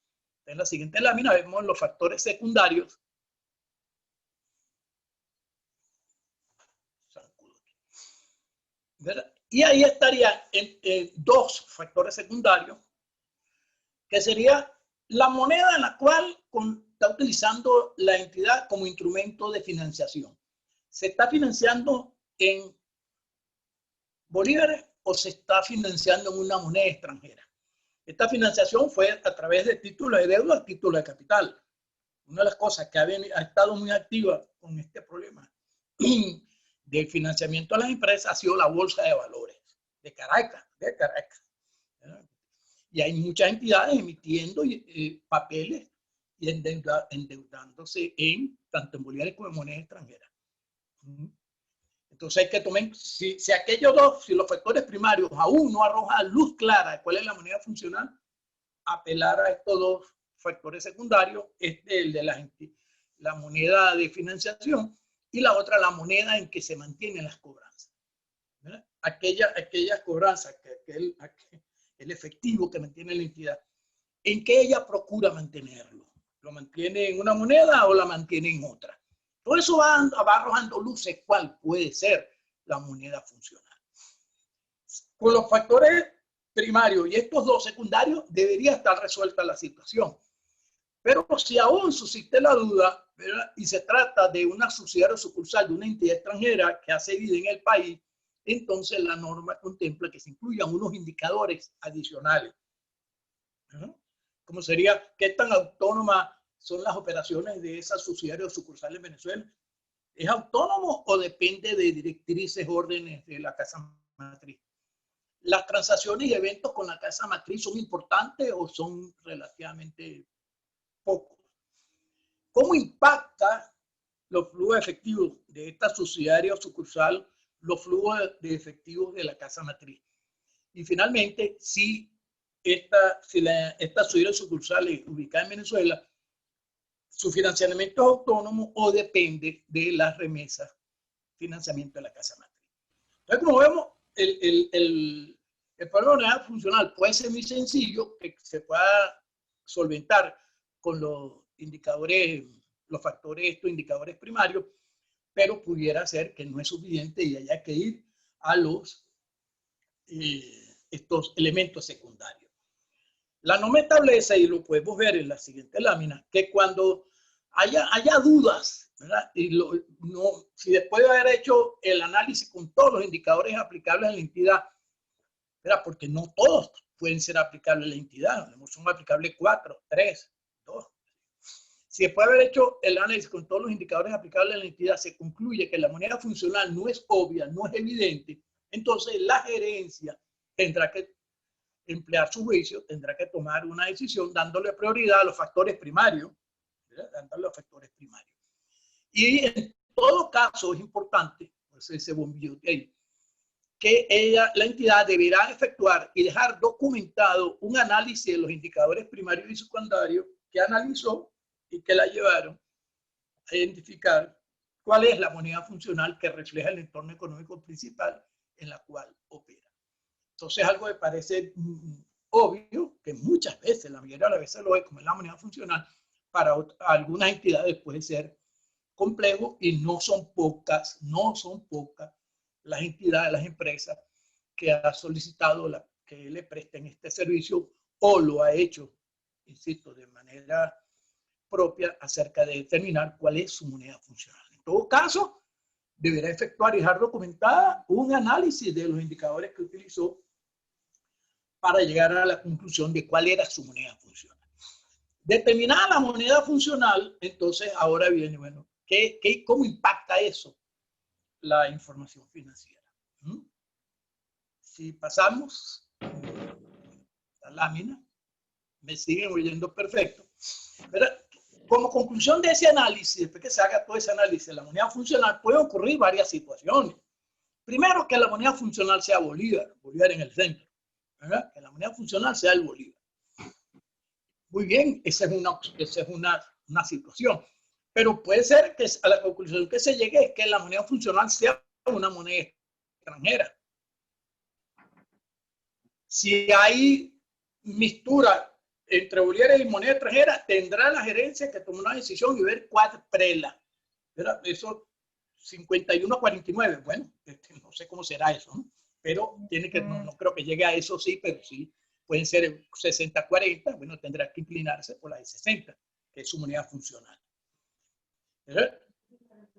Speaker 2: En la siguiente lámina vemos los factores secundarios. ¿Verdad? Y ahí estarían dos factores secundarios, que sería la moneda en la cual está utilizando la entidad como instrumento de financiación. ¿Se está financiando en bolívares o se está financiando en una moneda extranjera? Esta financiación fue a través de títulos de deuda, títulos de capital. Una de las cosas que ha estado muy activa con este problema del financiamiento a las empresas ha sido la bolsa de valores de Caracas. Y hay muchas entidades emitiendo papeles y endeudándose tanto en bolívares como en moneda extranjera. Entonces hay que tomar, si aquellos dos, si los factores primarios aún no arrojan luz clara de cuál es la moneda funcional, apelar a estos dos factores secundarios, el de la moneda de financiación y la otra la moneda en que se mantienen las cobranzas. ¿Verdad? Aquellas cobranzas, el efectivo que mantiene la entidad, ¿en qué ella procura mantenerlo? ¿Lo mantiene en una moneda o la mantiene en otra? Todo eso va arrojando luces cuál puede ser la moneda funcional. Con los factores primarios y estos dos secundarios debería estar resuelta la situación. Pero si aún subsiste la duda, ¿verdad? Y se trata de una subsidiaria sucursal de una entidad extranjera que hace vida en el país, entonces la norma contempla que se incluyan unos indicadores adicionales. ¿No? Como sería qué tan autónomas son las operaciones de esa subsidiaria sucursal en Venezuela. ¿Es autónomo o depende de directrices, órdenes de la casa matriz? ¿Las transacciones y eventos con la casa matriz son importantes o son relativamente pocos? ¿Cómo impacta los flujos efectivos de esta subsidiaria o sucursal los flujos de efectivos de la casa matriz? Y finalmente, si esta subsidiaria sucursal es ubicada en Venezuela, ¿su financiamiento es autónomo o depende de las remesas, financiamiento de la casa matriz? Entonces, como vemos, el problema de moneda funcional puede ser muy sencillo, que se pueda solventar con los indicadores, los factores, estos indicadores primarios, pero pudiera ser que no es suficiente y haya que ir a estos elementos secundarios. La norma establece, y lo podemos ver en la siguiente lámina, que cuando haya dudas, ¿verdad? Si después de haber hecho el análisis con todos los indicadores aplicables a la entidad, ¿verdad? Porque no todos pueden ser aplicables a la entidad, son aplicables 4, 3, 2. Si después de haber hecho el análisis con todos los indicadores aplicables a la entidad se concluye que la moneda funcional no es obvia, no es evidente, entonces la gerencia tendrá que emplear su juicio, tendrá que tomar una decisión dándole prioridad a los factores primarios, ¿verdad? Dándole a los factores primarios. Y en todo caso es importante, pues ese bombillo de ahí, que la entidad deberá efectuar y dejar documentado un análisis de los indicadores primarios y secundarios que analizó y que la llevaron a identificar cuál es la moneda funcional que refleja el entorno económico principal en la cual opera. Entonces, algo que parece obvio, que muchas veces, la mayoría de las veces lo es, como es la moneda funcional, para algunas entidades puede ser complejo y no son pocas las entidades, las empresas que ha solicitado que le presten este servicio o lo ha hecho insisto, de manera propia acerca de determinar cuál es su moneda funcional. En todo caso, deberá efectuar y dejar documentada un análisis de los indicadores que utilizó para llegar a la conclusión de cuál era su moneda funcional. Determinada la moneda funcional, entonces ahora viene, bueno, ¿cómo impacta eso la información financiera? Si pasamos la lámina, me siguen oyendo perfecto. Pero como conclusión de ese análisis, después que se haga todo ese análisis de la moneda funcional, pueden ocurrir varias situaciones. Primero, que la moneda funcional sea Bolívar, Bolívar en el centro, ¿verdad? Que la moneda funcional sea el Bolívar. Muy bien, esa es una situación. Pero puede ser que a la conclusión que se llegue es que la moneda funcional sea una moneda extranjera. Si hay mistura entre bolívares y moneda extranjera, tendrá la gerencia que tomar una decisión y ver cuál prela. ¿Verdad? Eso 51-49, bueno, no sé cómo será eso, ¿no? Pero tiene que, no creo que llegue a eso, sí, pero sí pueden ser 60-40, bueno, tendrá que inclinarse por la de 60, que es su moneda funcional. ¿Verdad?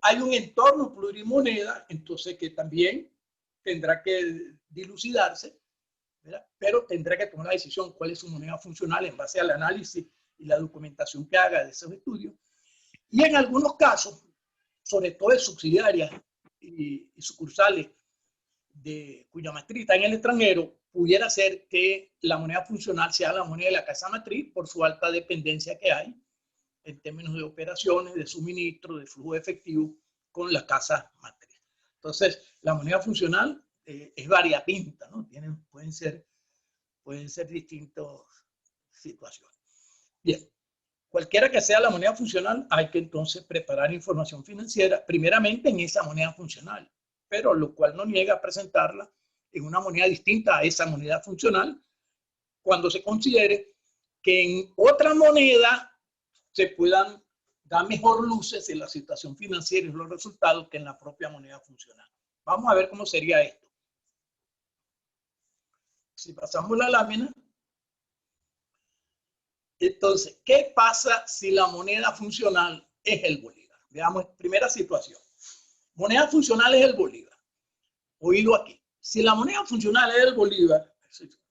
Speaker 2: Hay un entorno plurimoneda, entonces que también tendrá que dilucidarse, ¿verdad? Pero tendrá que tomar la decisión cuál es su moneda funcional en base al análisis y la documentación que haga de esos estudios. Y en algunos casos, sobre todo de subsidiarias y sucursales cuya matriz está en el extranjero, pudiera ser que la moneda funcional sea la moneda de la casa matriz por su alta dependencia que hay en términos de operaciones, de suministro, de flujo de efectivo con la casa matriz. Entonces, la moneda funcional es variopinta, ¿no? Pueden ser distintas situaciones. Bien, cualquiera que sea la moneda funcional, hay que entonces preparar información financiera, primeramente en esa moneda funcional, pero lo cual no niega presentarla en una moneda distinta a esa moneda funcional cuando se considere que en otra moneda se puedan dar mejor luces en la situación financiera y los resultados que en la propia moneda funcional. Vamos a ver cómo sería esto. Si pasamos la lámina, entonces, ¿qué pasa si la moneda funcional es el Bolívar? Veamos, primera situación. Moneda funcional es el Bolívar. Oído aquí. Si la moneda funcional es el Bolívar,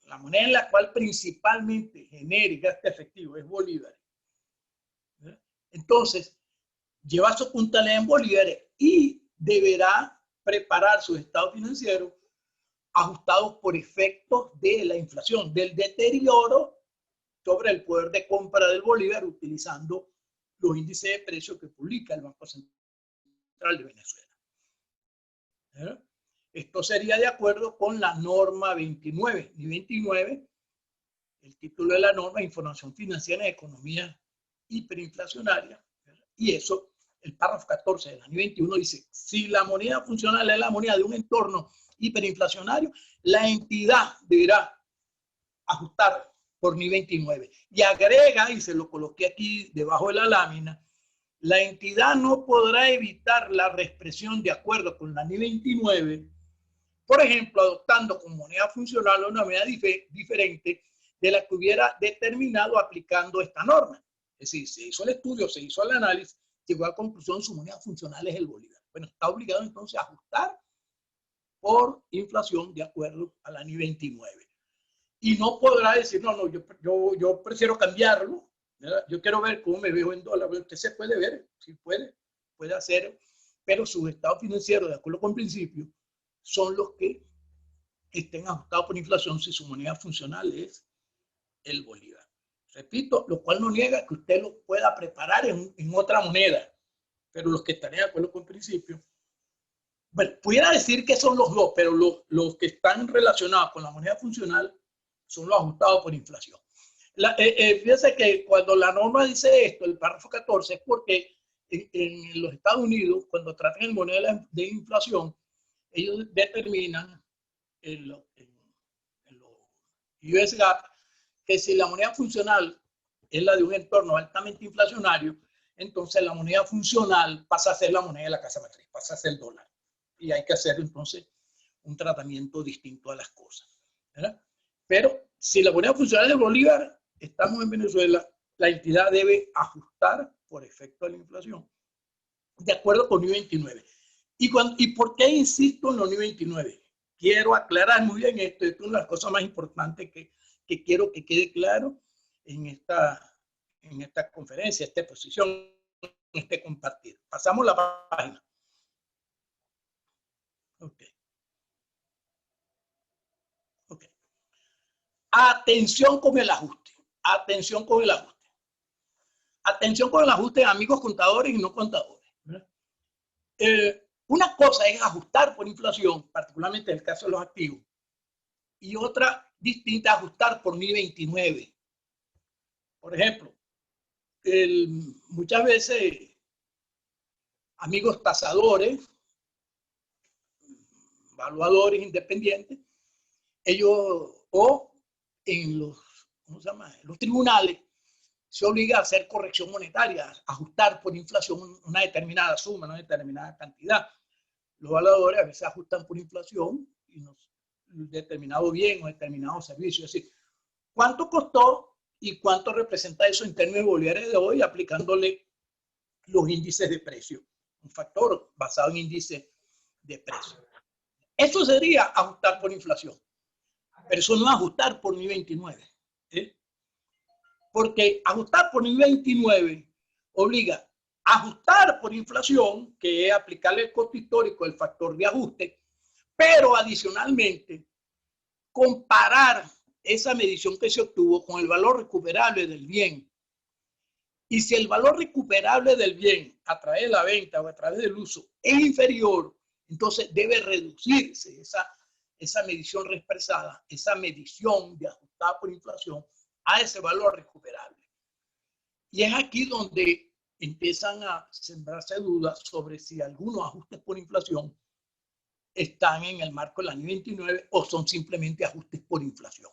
Speaker 2: la moneda en la cual principalmente genera y gasta efectivo es Bolívar, entonces lleva su puntalidad en bolívares y deberá preparar sus estados financieros ajustados por efectos de la inflación, del deterioro sobre el poder de compra del bolívar utilizando los índices de precios que publica el Banco Central de Venezuela. Esto sería de acuerdo con la norma 29 y 29. El título de la norma, Información Financiera en Economía Hiperinflacionaria. Y eso, el párrafo 14 de la NI 21 dice, si la moneda funcional es la moneda de un entorno hiperinflacionario, la entidad deberá ajustar por NI 29. Y agrega, y se lo coloqué aquí debajo de la lámina, la entidad no podrá evitar la reexpresión de acuerdo con la NI 29, por ejemplo, adoptando como moneda funcional una moneda diferente de la que hubiera determinado aplicando esta norma. Es decir, se hizo el estudio, se hizo el análisis, llegó a la conclusión su moneda funcional es el bolívar. Bueno, está obligado entonces a ajustar por inflación de acuerdo a la NI 29. Y no podrá decir, no, yo prefiero cambiarlo, ¿verdad? Yo quiero ver cómo me veo en dólares. Usted se puede ver, sí puede hacer, pero sus estados financieros, de acuerdo con el principio, son los que estén ajustados por inflación si su moneda funcional es el bolívar. Repito, lo cual no niega que usted lo pueda preparar en otra moneda, pero los que están de acuerdo con el principio, bueno, pudiera decir que son los dos, pero los que están relacionados con la moneda funcional son los ajustados por inflación. Fíjense que cuando la norma dice esto, el párrafo 14, es porque en los Estados Unidos, cuando tratan el modelo de inflación, ellos determinan en los US GAAP que si la moneda funcional es la de un entorno altamente inflacionario, entonces la moneda funcional pasa a ser la moneda de la casa matriz, pasa a ser el dólar. Y hay que hacer entonces un tratamiento distinto a las cosas, ¿verdad? Pero si la moneda funcional es el bolívar, estamos en Venezuela, la entidad debe ajustar por efecto de la inflación, de acuerdo con NII 29. ¿Y por qué insisto en los NII 29? Quiero aclarar muy bien esto. Esto es una de las cosas más importantes que quiero que quede claro en esta conferencia, esta exposición, este compartir. Pasamos la página. Ok. Ok. Atención con el ajuste. Atención con el ajuste. Atención con el ajuste, amigos contadores y no contadores. Una cosa es ajustar por inflación, particularmente en el caso de los activos, y otra distinta, ajustar por NII 29. Por ejemplo, muchas veces amigos tasadores, evaluadores independientes, ellos o en los tribunales se obliga a hacer corrección monetaria, ajustar por inflación una determinada suma, una determinada cantidad. Los evaluadores a veces ajustan por inflación y determinado bien o determinado servicio. Es decir, ¿cuánto costó y cuánto representa eso en términos bolívares de hoy aplicándole los índices de precio? Un factor basado en índice de precio. Eso sería ajustar por inflación. Pero eso no es ajustar por NII 29. Porque ajustar por NII 29 obliga a ajustar por inflación, que es aplicarle el costo histórico, el factor de ajuste, pero adicionalmente comparar esa medición que se obtuvo con el valor recuperable del bien. Y si el valor recuperable del bien a través de la venta o a través del uso es inferior, entonces debe reducirse esa medición reexpresada, esa medición de ajustada por inflación a ese valor recuperable. Y es aquí donde empiezan a sembrarse dudas sobre si algunos ajustes por inflación están en el marco de la NII 29 o son simplemente ajustes por inflación.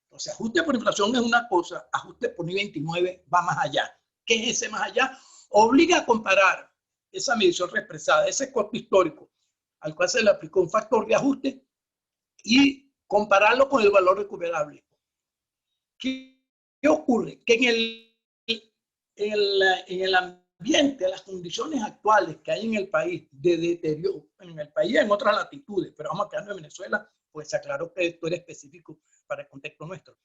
Speaker 2: Entonces, ajuste por inflación es una cosa, ajuste por NII 29 va más allá. ¿Qué es ese más allá? Obliga a comparar esa medición reexpresada, ese costo histórico al cual se le aplicó un factor de ajuste y compararlo con el valor recuperable. ¿Qué ocurre? Que en el ambiente, las condiciones actuales que hay en el país de deterioro, en el país en otras latitudes, pero vamos a quedarnos en Venezuela, pues se aclaró que esto era específico para el contexto nuestro.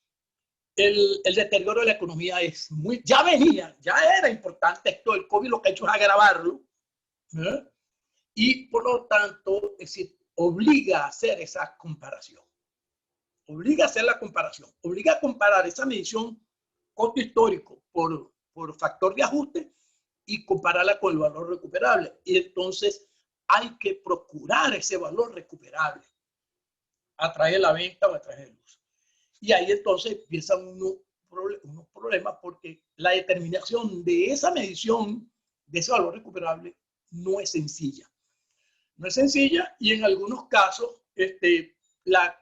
Speaker 2: El deterioro de la economía es ya era importante. Esto del COVID lo que ha hecho es agravarlo, ¿eh? Y por lo tanto, es decir, obliga a hacer esa comparación. Obliga a hacer la comparación. Obliga a comparar esa medición costo histórico por factor de ajuste y compararla con el valor recuperable. Y entonces hay que procurar ese valor recuperable a través de la venta o a través del uso. Y ahí entonces empiezan unos problemas porque la determinación de esa medición, de ese valor recuperable, no es sencilla. No es sencilla y en algunos casos la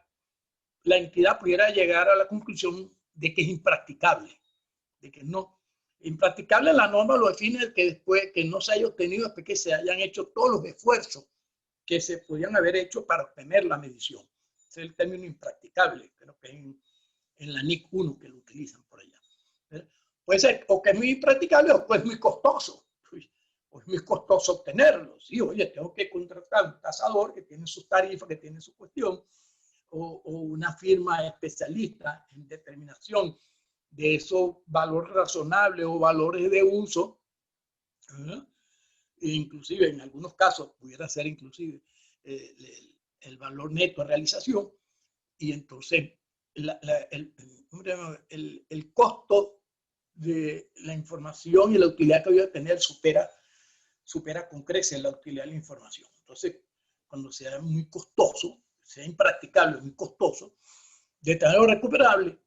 Speaker 2: entidad pudiera llegar a la conclusión de que es impracticable, de que no. Impracticable la norma lo define que después que no se haya obtenido, después que se hayan hecho todos los esfuerzos que se podían haber hecho para obtener la medición. Ese es el término impracticable, creo que en la NIC 1 que lo utilizan por allá. Puede ser o que es muy impracticable o que es muy costoso. O es muy costoso obtenerlo. Sí, oye, tengo que contratar un tasador que tiene sus tarifas, que tiene su cuestión, o una firma especialista en determinación de esos valores razonables o valores de uso, inclusive en algunos casos pudiera ser inclusive el valor neto de realización, y entonces el costo de la información y la utilidad que voy a tener supera con creces la utilidad de la información. Entonces, cuando sea muy costoso, sea impracticable, muy costoso, de tenerlo recuperable,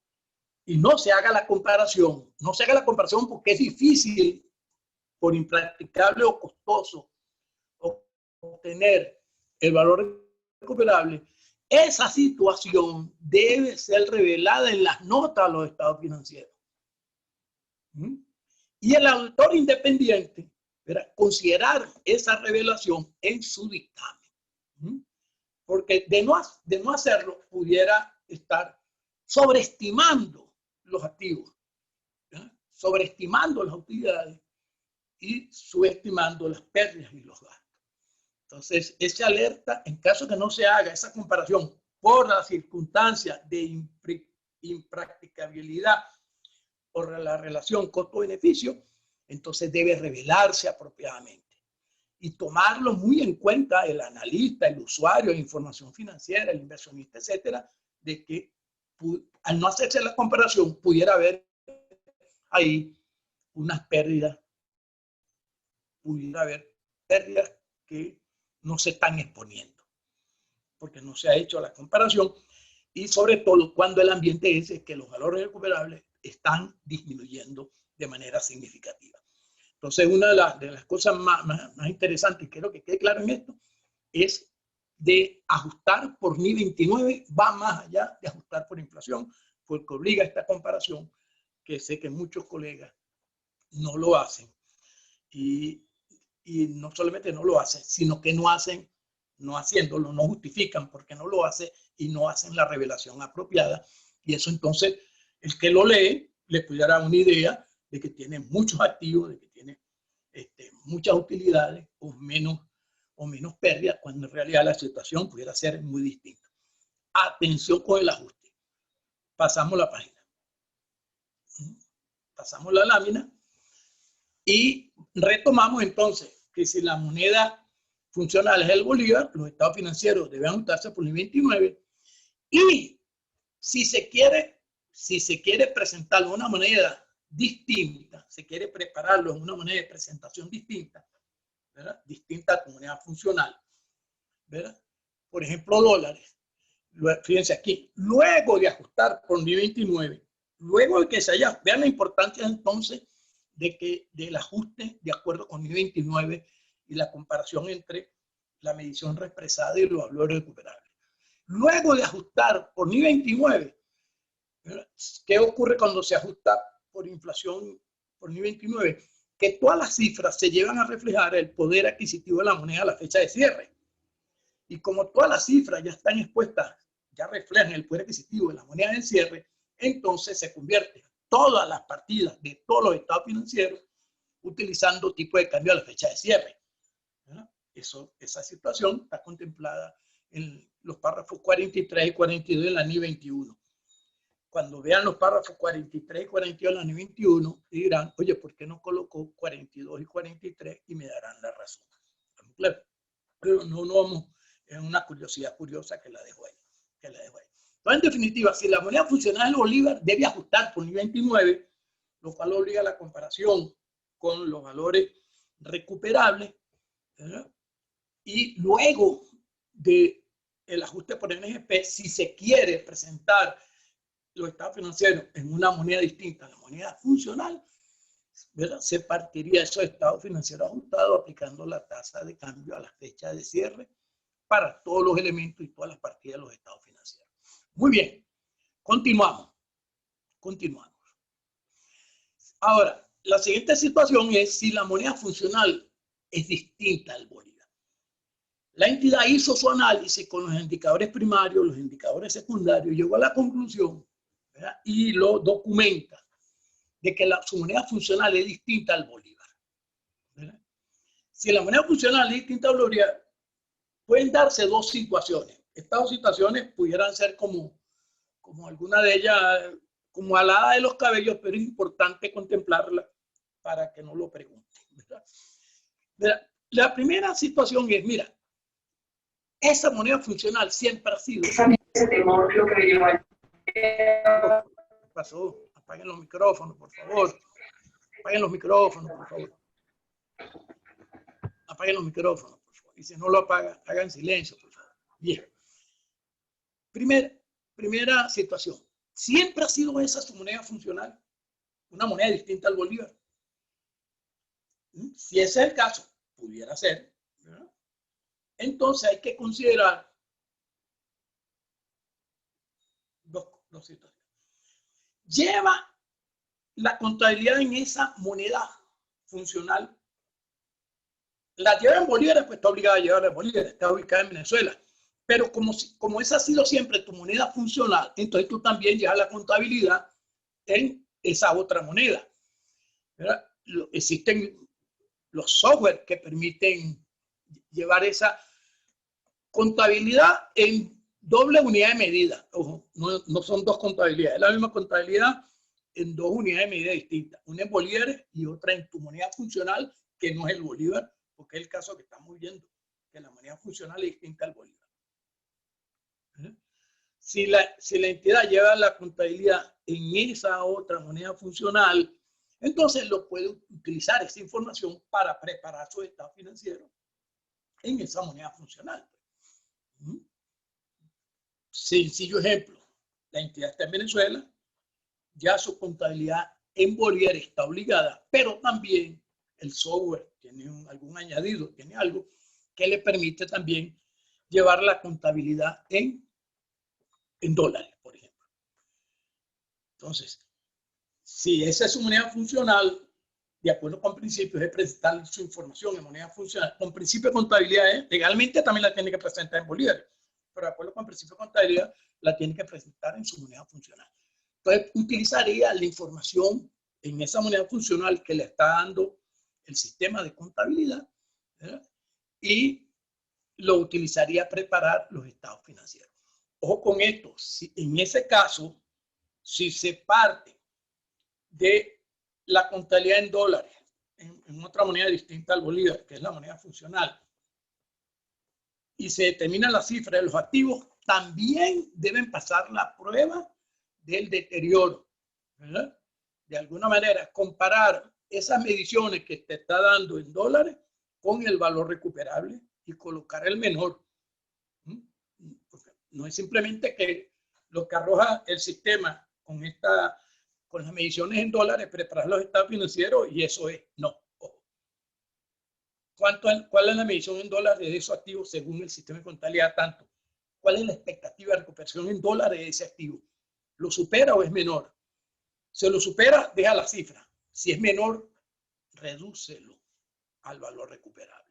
Speaker 2: y no se haga la comparación porque es difícil, por impracticable o costoso, obtener el valor recuperable, esa situación debe ser revelada en las notas a los estados financieros. Y el auditor independiente deberá considerar esa revelación en su dictamen. Porque de no hacerlo, pudiera estar sobreestimando los activos, ¿ya? Sobreestimando las utilidades y subestimando las pérdidas y los gastos. Entonces, esa alerta, en caso que no se haga esa comparación por las circunstancias de impracticabilidad, por la relación costo-beneficio, entonces debe revelarse apropiadamente y tomarlo muy en cuenta el analista, el usuario de información financiera, el inversionista, etcétera, de que al no hacerse la comparación pudiera haber ahí unas pérdidas, que no se están exponiendo, porque no se ha hecho la comparación, y sobre todo cuando el ambiente es que los valores recuperables están disminuyendo de manera significativa. Entonces, una de las cosas más interesantes, quiero que quede claro en esto, es de ajustar por NI 29, va más allá de ajustar por inflación, porque obliga a esta comparación, que sé que muchos colegas no lo hacen, y no solamente no lo hacen, sino que no haciéndolo, no justifican porque no lo hace y no hacen la revelación apropiada. Y eso entonces, el que lo lee, le pudiera dar una idea de que tiene muchos activos, de que tiene muchas utilidades o menos pérdidas, cuando en realidad la situación pudiera ser muy distinta. Atención con el ajuste. Pasamos la página. Pasamos la lámina y retomamos entonces que si la moneda funcional es el bolívar, los estados financieros deben ajustarse por el 29, y si se quiere presentar una moneda distinta, se quiere prepararlo en una moneda de presentación distinta, ¿verdad? Distinta a la moneda funcional, ¿verdad? Por ejemplo, dólares. Fíjense aquí, luego de ajustar por nivel 29, luego de que se haya, vean la importancia entonces del ajuste de acuerdo con nivel 29 y la comparación entre la medición reexpresada y los valores recuperables. Luego de ajustar por nivel 29, ¿verdad? ¿Qué ocurre cuando se ajusta por inflación por nivel 29? Que todas las cifras se llevan a reflejar el poder adquisitivo de la moneda a la fecha de cierre. Y como todas las cifras ya están expuestas, ya reflejan el poder adquisitivo de la moneda en cierre, entonces se convierte todas las partidas de todos los estados financieros utilizando tipo de cambio a la fecha de cierre. ¿Verdad? Esa situación está contemplada en los párrafos 43 y 42 de la NI 21. Cuando vean los párrafos 43 y 42 de la NI 21, dirán, oye, ¿por qué no colocó 42 y 43? Y me darán la razón. Claro, pero no vamos, es una curiosidad curiosa que la dejo ahí. Entonces, en definitiva, si la moneda funcional del bolívar debe ajustar por nivel 29, lo cual obliga a la comparación con los valores recuperables, ¿verdad? Y luego del ajuste por NGP, si se quiere presentar los estados financieros en una moneda distinta a la moneda funcional, ¿verdad? Se partiría esos estados financieros ajustados aplicando la tasa de cambio a la fecha de cierre para todos los elementos y todas las partidas de los estados financieros. Muy bien, continuamos. Ahora, la siguiente situación es si la moneda funcional es distinta al bolívar. La entidad hizo su análisis con los indicadores primarios, los indicadores secundarios, y llegó a la conclusión, ¿verdad? Y lo documenta, de que su moneda funcional es distinta al bolívar, ¿verdad? Si la moneda funcional es distinta al bolívar, pueden darse dos situaciones. Estas dos situaciones pudieran ser como alguna de ellas, como alada de los cabellos, pero es importante contemplarla para que no lo pregunten, ¿verdad? La primera situación es, mira, esa moneda funcional siempre ha sido...
Speaker 3: Ese temor lo que me llevó al...
Speaker 2: ¿Qué pasó? Apaguen los micrófonos, por favor. Apaguen los micrófonos, por favor. Apaguen los micrófonos, por favor. Y si no lo apagan, hagan silencio, por favor. Bien. Primera situación. Siempre ha sido esa su moneda funcional, una moneda distinta al bolívar. Si ese es el caso, pudiera ser, ¿verdad? Entonces hay que considerar dos situaciones. Lleva la contabilidad en esa moneda funcional. La lleva en bolívares, pues está obligada a llevarla en bolívares, está ubicada en Venezuela. Pero como esa ha sido siempre tu moneda funcional, entonces tú también llevas la contabilidad en esa otra moneda, ¿verdad? Existen los software que permiten llevar esa contabilidad en doble unidad de medida. Ojo, no son dos contabilidades, es la misma contabilidad en dos unidades de medida distintas. Una en bolívares y otra en tu moneda funcional, que no es el bolívar, porque es el caso que estamos viendo, que la moneda funcional es distinta al bolívar. Si la entidad lleva la contabilidad en esa otra moneda funcional, entonces lo puede utilizar esa información para preparar su estado financiero en esa moneda funcional. Sencillo ejemplo, la entidad está en Venezuela, ya su contabilidad en bolívares está obligada, pero también el software tiene algún añadido, tiene algo que le permite también llevar la contabilidad en dólares, por ejemplo. Entonces, si esa es su moneda funcional, de acuerdo con principios, es presentar su información en moneda funcional. Con principio de contabilidad, legalmente también la tiene que presentar en bolívares, pero de acuerdo con principio de contabilidad, la tiene que presentar en su moneda funcional. Entonces, utilizaría la información en esa moneda funcional que le está dando el sistema de contabilidad, ¿verdad? Y lo utilizaría a preparar los estados financieros. Ojo con esto, si en ese caso, si se parte de la contabilidad en dólares, en otra moneda distinta al bolívar, que es la moneda funcional, y se determina la cifra de los activos, también deben pasar la prueba del deterioro, ¿verdad? De alguna manera, comparar esas mediciones que te está dando en dólares con el valor recuperable y colocar el menor. Porque no es simplemente que lo que arroja el sistema con las mediciones en dólares, preparar los estados financieros y eso es, no. ¿Cuál es la medición en dólares de esos activos según el sistema de contabilidad? Tanto. ¿Cuál es la expectativa de recuperación en dólares de ese activo? ¿Lo supera o es menor? Si lo supera, deja la cifra. Si es menor, redúcelo al valor recuperable.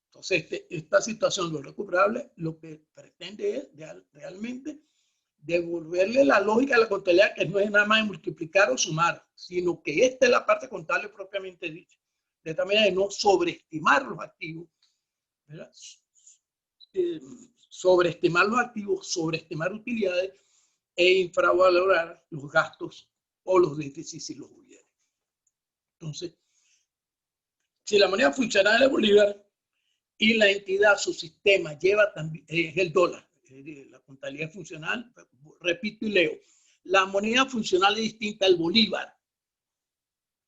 Speaker 2: Entonces, esta situación, lo recuperable, lo que pretende es realmente devolverle la lógica de la contabilidad, que no es nada más multiplicar o sumar, sino que esta es la parte contable propiamente dicha. De tal manera de no sobreestimar los activos, ¿verdad? Sobreestimar los activos, sobreestimar utilidades e infravalorar los gastos o los déficits si los hubiera. Entonces, si la moneda funcional es bolívar y la entidad, su sistema, lleva también, es el dólar, la contabilidad funcional, repito y leo, la moneda funcional es distinta al bolívar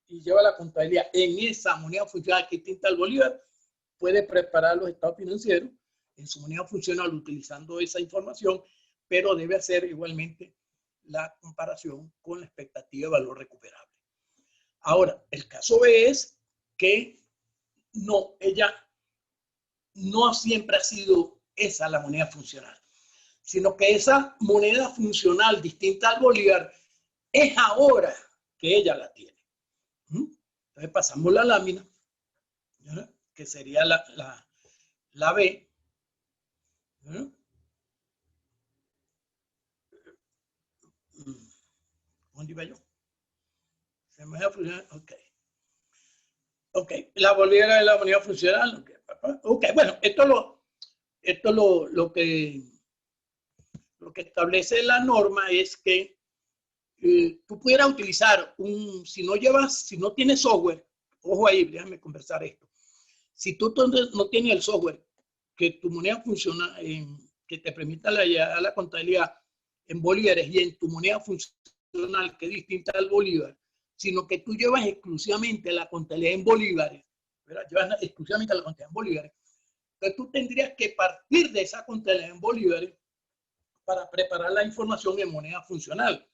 Speaker 2: y lleva la contabilidad en esa moneda funcional que es distinta al bolívar, puede preparar los estados financieros en su moneda funcional utilizando esa información, pero debe hacer igualmente la comparación con la expectativa de valor recuperable. Ahora, el caso B es que no, ella no siempre ha sido esa la moneda funcional, sino que esa moneda funcional distinta al bolívar es ahora que ella la tiene. Entonces pasamos la lámina, ¿verdad? Que sería la B. ¿Verdad? ¿Dónde iba yo? Se me ok. Ok, la bolívar es la moneda funcional. Ok, bueno, esto lo que establece la norma es que tú pudieras utilizar si no tienes software, ojo ahí, déjame conversar esto. Si tú no tienes el software que tu moneda funciona, que te permita la contabilidad en bolívares y en tu moneda funcional que es distinta al bolívar, sino que tú llevas exclusivamente la contabilidad en bolívares, ¿verdad? Llevas exclusivamente la contabilidad en bolívares. Entonces tú tendrías que partir de esa contabilidad en bolívares para preparar la información en moneda funcional.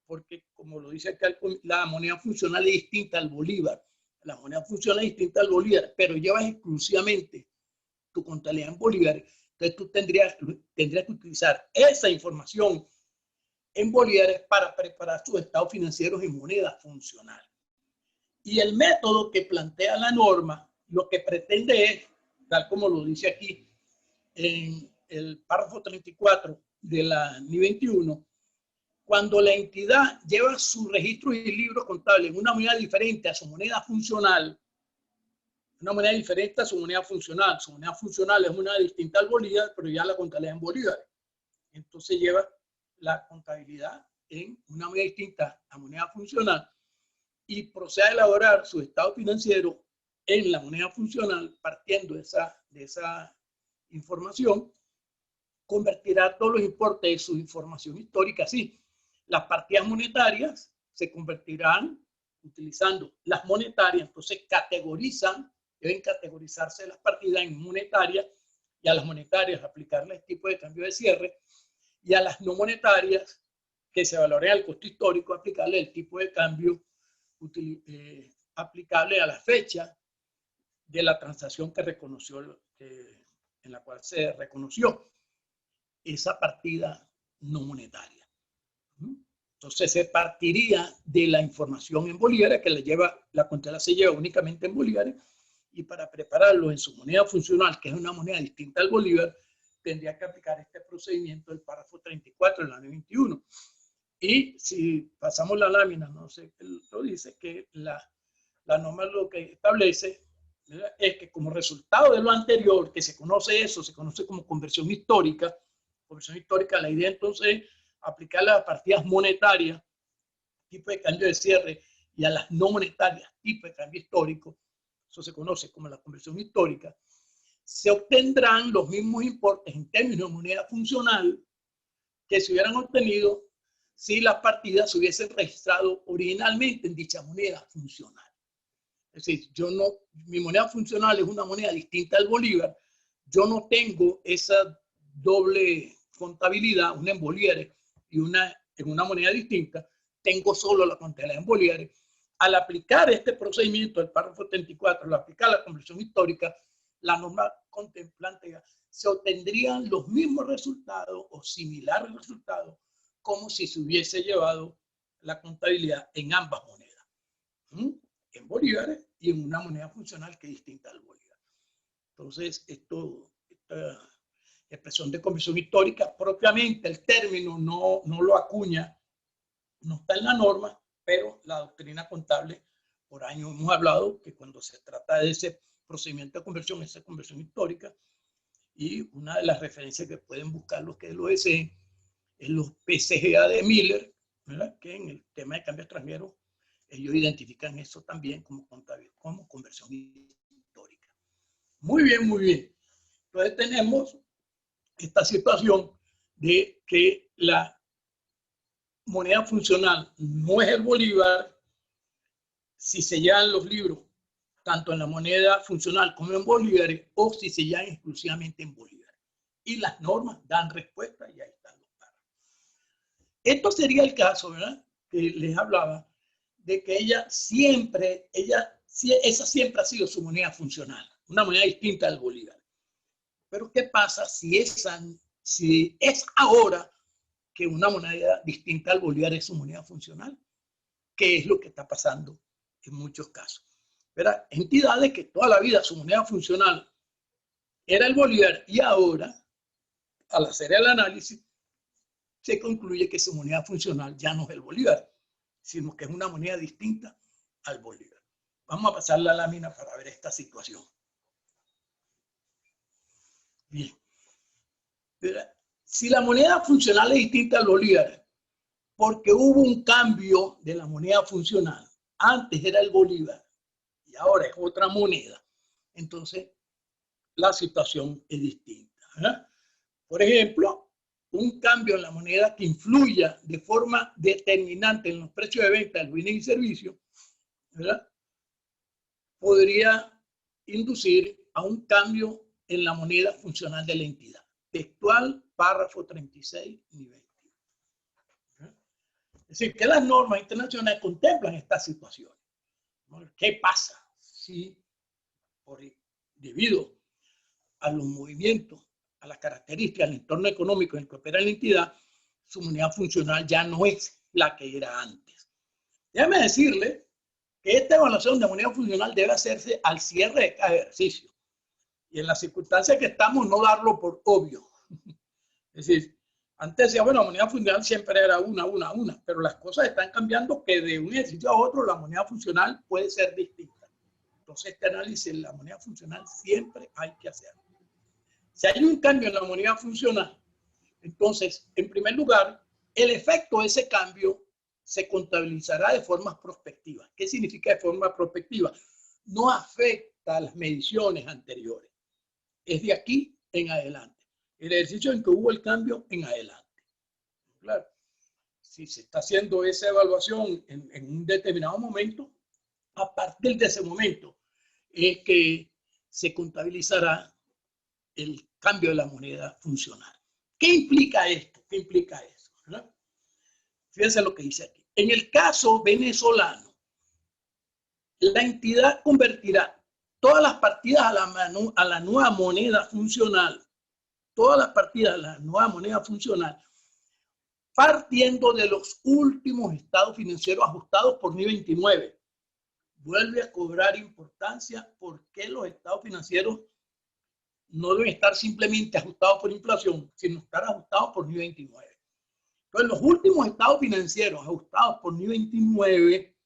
Speaker 2: Porque, como lo dice acá, la moneda funcional es distinta al bolívar. La moneda funcional es distinta al bolívar, pero llevas exclusivamente tu contabilidad en bolívares. Entonces tú tendrías que utilizar esa información en bolívares para preparar sus estados financieros en moneda funcional. Y el método que plantea la norma, lo que pretende es, tal como lo dice aquí en el párrafo 34 de la NI 21, cuando la entidad lleva sus registros y libros contables en una moneda diferente a su moneda funcional, una moneda diferente a su moneda funcional es una moneda distinta al bolívar, pero ya la contabilidad en bolívares. Entonces lleva la contabilidad en una moneda distinta a moneda funcional y procede a elaborar su estado financiero en la moneda funcional, partiendo de esa información, convertirá todos los importes de su información histórica así. Las partidas monetarias se convertirán utilizando las monetarias, entonces deben categorizarse las partidas en monetarias, y a las monetarias aplicarles tipo de cambio de cierre, y a las no monetarias, que se valorea el costo histórico, aplicarle el tipo de cambio aplicable a la fecha de la transacción que reconoció, en la cual se reconoció esa partida no monetaria. Entonces se partiría de la información en bolívares, que la contabilidad se lleva únicamente en bolívares, y para prepararlo en su moneda funcional, que es una moneda distinta al bolívar, tendría que aplicar este procedimiento del párrafo 34 del año 21. Y si pasamos la lámina, no sé, lo dice que la norma lo que establece, ¿verdad?, es que como resultado de lo anterior, que se conoce como conversión histórica. Conversión histórica, la idea entonces es aplicar las partidas monetarias, tipo de cambio de cierre, y a las no monetarias, tipo de cambio histórico. Eso se conoce como la conversión histórica. Se obtendrán los mismos importes en términos de moneda funcional que se hubieran obtenido si las partidas se hubiesen registrado originalmente en dicha moneda funcional. Es decir, mi moneda funcional es una moneda distinta al bolívar. Yo no tengo esa doble contabilidad, una en bolívares y una en una moneda distinta. Tengo solo la contabilidad en bolívares. Al aplicar este procedimiento del párrafo 34, al aplicar la conversión histórica, la norma contemplante, se obtendrían los mismos resultados o similares resultados como si se hubiese llevado la contabilidad en ambas monedas, en bolívares y en una moneda funcional que es distinta al bolívar. Entonces, esta expresión de conversión histórica, propiamente el término no lo acuña, no está en la norma, pero la doctrina contable, por años hemos hablado que cuando se trata de ese procedimiento de conversión, esa conversión histórica, y una de las referencias que pueden buscar los que lo deseen es los PCGA de Miller, ¿verdad?, que en el tema de cambio extranjero ellos identifican eso también como conversión histórica. Muy bien, muy bien. Entonces tenemos esta situación de que la moneda funcional no es el bolívar si se llevan los libros tanto en la moneda funcional como en bolívares, o si se llevan exclusivamente en bolívares. Y las normas dan respuesta y ahí están los párrafos. Esto sería el caso, ¿verdad?, que les hablaba, de que esa siempre ha sido su moneda funcional, una moneda distinta al bolívar. Pero ¿qué pasa si es ahora que una moneda distinta al bolívar es su moneda funcional? ¿Qué es lo que está pasando en muchos casos? ¿Verdad? Entidades que toda la vida su moneda funcional era el bolívar, y ahora, al hacer el análisis, se concluye que su moneda funcional ya no es el bolívar, sino que es una moneda distinta al bolívar. Vamos a pasar la lámina para ver esta situación. Bien. ¿Verdad? Si la moneda funcional es distinta al bolívar, porque hubo un cambio de la moneda funcional, antes era el bolívar y ahora es otra moneda, entonces la situación es distinta, ¿verdad? Por ejemplo, un cambio en la moneda que influya de forma determinante en los precios de venta de bienes y servicios, ¿verdad?, podría inducir a un cambio en la moneda funcional de la entidad. Textual, párrafo 36 y 20. Es decir, que las normas internacionales contemplan estas situaciones. ¿Qué pasa si, debido a los movimientos, a las características del entorno económico en el que opera la entidad, su moneda funcional ya no es la que era antes? Déjame decirle que esta evaluación de moneda funcional debe hacerse al cierre de cada ejercicio. Y en las circunstancias que estamos, no darlo por obvio. Es decir, Antes decía, bueno, la moneda funcional siempre era una, pero las cosas están cambiando que de un ejercicio a otro la moneda funcional puede ser distinta. Entonces, este análisis de la moneda funcional siempre hay que hacerlo. Si hay un cambio en la moneda funcional, entonces, en primer lugar, el efecto de ese cambio se contabilizará de forma prospectiva. ¿Qué significa de forma prospectiva? No afecta a las mediciones anteriores. Es de aquí en adelante. El ejercicio en que hubo el cambio en adelante. Claro. Si se está haciendo esa evaluación en un determinado momento, a partir de ese momento es que se contabilizará el cambio de la moneda funcional. ¿Qué implica esto? ¿Qué implica eso? ¿Verdad? Fíjense lo que dice aquí. En el caso venezolano, la entidad convertirá todas las partidas a la nueva moneda funcional, todas las partidas a la nueva moneda funcional, partiendo de los últimos estados financieros ajustados por NI 29. Vuelve a cobrar importancia porque los estados financieros no deben estar simplemente ajustados por inflación, sino estar ajustados por NI 29. Entonces, los últimos estados financieros ajustados por NI 29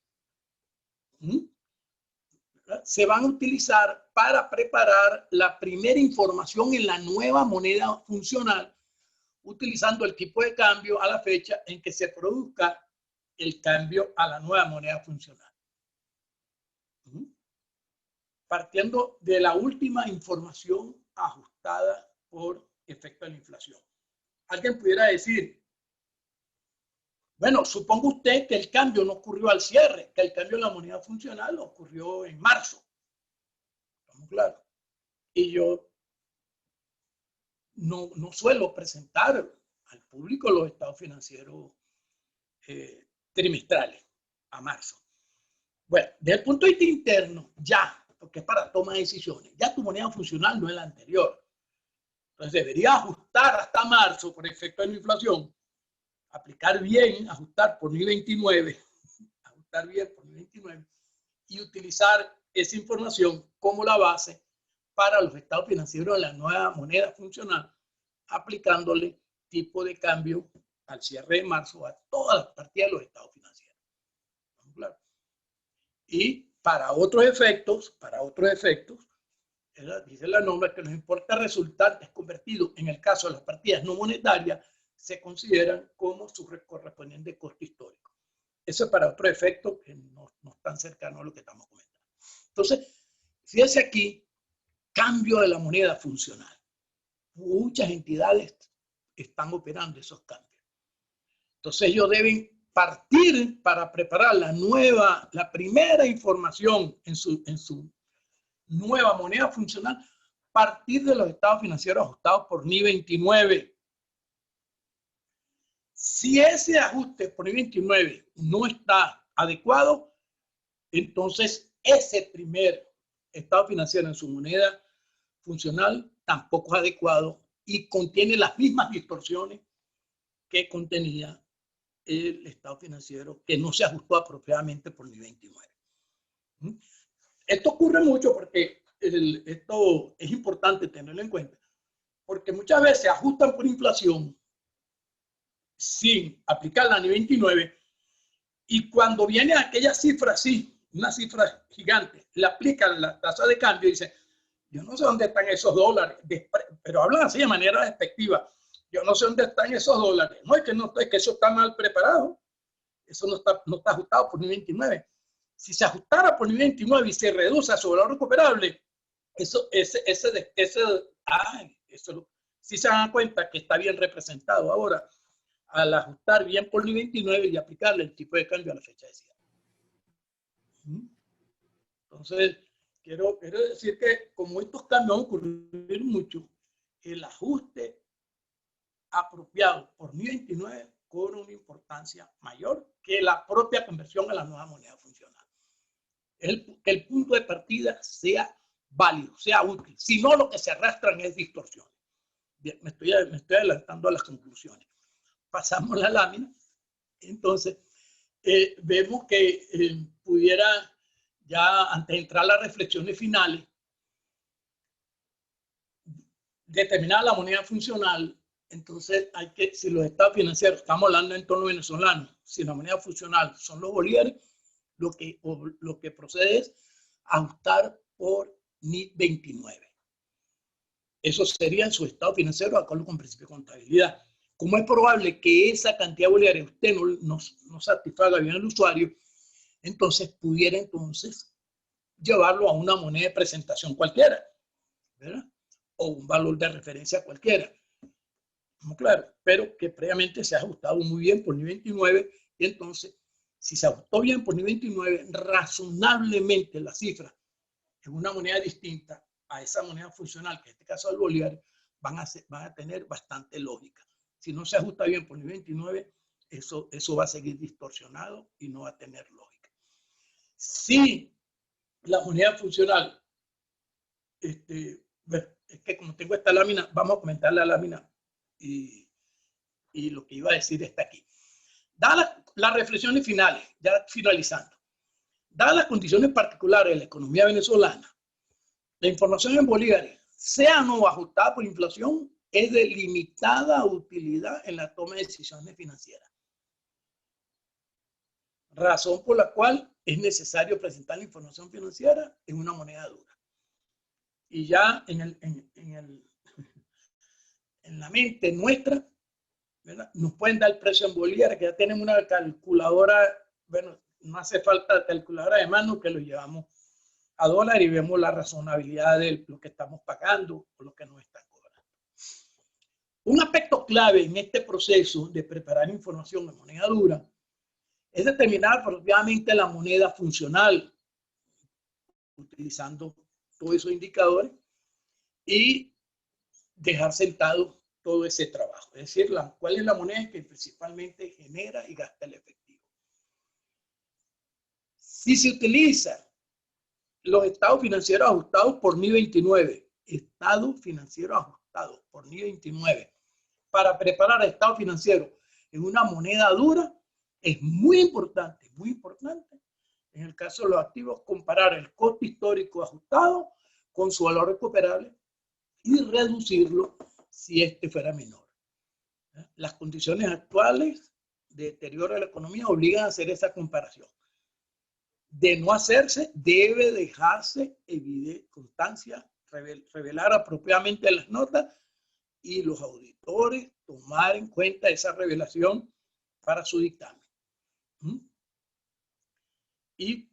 Speaker 2: se van a utilizar para preparar la primera información en la nueva moneda funcional, utilizando el tipo de cambio a la fecha en que se produzca el cambio a la nueva moneda funcional. Partiendo de la última información ajustada por efecto de la inflación. Alguien pudiera decir, bueno, suponga usted que el cambio no ocurrió al cierre, que el cambio en la moneda funcional ocurrió en marzo. ¿Estamos claros? Y yo no suelo presentar al público los estados financieros trimestrales a marzo. Bueno, desde el punto de vista interno, ya, porque es para toma de decisiones, ya tu moneda funcional no es la anterior. Entonces debería ajustar hasta marzo por efecto de la inflación, aplicar bien, ajustar por NI 29, ajustar bien por NI 29 y utilizar esa información como la base para los estados financieros de la nueva moneda funcional, aplicándole tipo de cambio al cierre de marzo a todas las partidas de los estados financieros. Claro. Y para otros efectos, dice la norma que los importes resultantes convertidos en el caso de las partidas no monetarias se consideran como su correspondiente costo histórico. Eso es para otro efecto que no es tan cercano a lo que estamos comentando. Entonces, fíjense aquí, cambio de la moneda funcional. Muchas entidades están operando esos cambios. Entonces, ellos deben partir para preparar la primera información en su nueva moneda funcional, partir de los estados financieros ajustados por NI 29. Si ese ajuste por NI 29 no está adecuado, entonces ese primer estado financiero en su moneda funcional tampoco es adecuado y contiene las mismas distorsiones que contenía el estado financiero que no se ajustó apropiadamente por NI 29. Esto ocurre mucho porque esto es importante tenerlo en cuenta, porque muchas veces ajustan por inflación sin aplicar la NI 29 y cuando viene aquella cifra así, una cifra gigante, le aplican la tasa de cambio y dicen, yo no sé dónde están esos dólares, pero hablan así de manera despectiva. Yo no sé dónde están esos dólares. No, es que eso está mal preparado. Eso no está ajustado por NI 29. Si se ajustara por NI 29 y se reduce a su valor recuperable, si se dan cuenta que está bien representado ahora al ajustar bien por NI 29 y aplicarle el tipo de cambio a la fecha de cierre. Entonces, quiero decir que como estos cambios van a ocurrir mucho, el ajuste apropiado por NI 29 cobra una importancia mayor que la propia conversión a la nueva moneda funcional. Que el punto de partida sea válido, sea útil. Si no, lo que se arrastran es distorsiones. Bien, me estoy adelantando a las conclusiones. Pasamos la lámina. Entonces, vemos que pudiera ya, antes de entrar a las reflexiones finales, determinar la moneda funcional entonces hay que, si los estados financieros, estamos hablando en torno venezolano, si la moneda funcional son los bolívares, lo que procede es ajustar por NID 29. Eso sería en su estado financiero de acuerdo con el principio de contabilidad. Como es probable que esa cantidad de bolívares usted no satisfaga bien al usuario, entonces pudiera llevarlo a una moneda de presentación cualquiera, ¿verdad? O un valor de referencia cualquiera. Muy claro, pero que previamente se ha ajustado muy bien por NID 29 y entonces, si se ajustó bien por NID 29, razonablemente la cifra en una moneda distinta a esa moneda funcional, que en este caso es el bolívar, van a tener bastante lógica. Si no se ajusta bien por NID 29, eso va a seguir distorsionado y no va a tener lógica. Si la moneda funcional, es que como tengo esta lámina, vamos a comentar la lámina y lo que iba a decir está aquí. Dadas las reflexiones finales, ya finalizando, dadas las condiciones particulares de la economía venezolana, la información en bolívares, sea no ajustada por inflación, es de limitada utilidad en la toma de decisiones financieras. Razón por la cual es necesario presentar la información financiera en una moneda dura. Y ya en la mente nuestra, ¿verdad? Nos pueden dar el precio en bolívares, que ya tenemos una calculadora, bueno, no hace falta calculadora de mano, que lo llevamos a dólar y vemos la razonabilidad de lo que estamos pagando o lo que nos están cobrando. Un aspecto clave en este proceso de preparar información en moneda dura es determinar apropiadamente la moneda funcional, utilizando todos esos indicadores y dejar sentado todo ese trabajo. Es decir, cuál es la moneda que principalmente genera y gasta el efectivo. Si se utiliza los estados financieros ajustados por NID 29, estados financieros ajustados por NID 29, para preparar el estado financiero en una moneda dura, es muy importante, en el caso de los activos, comparar el costo histórico ajustado con su valor recuperable y reducirlo si este fuera menor. Las condiciones actuales de deterioro de la economía obligan a hacer esa comparación. De no hacerse, debe dejarse constancia, revelar apropiadamente las notas y los auditores tomar en cuenta esa revelación para su dictamen. Y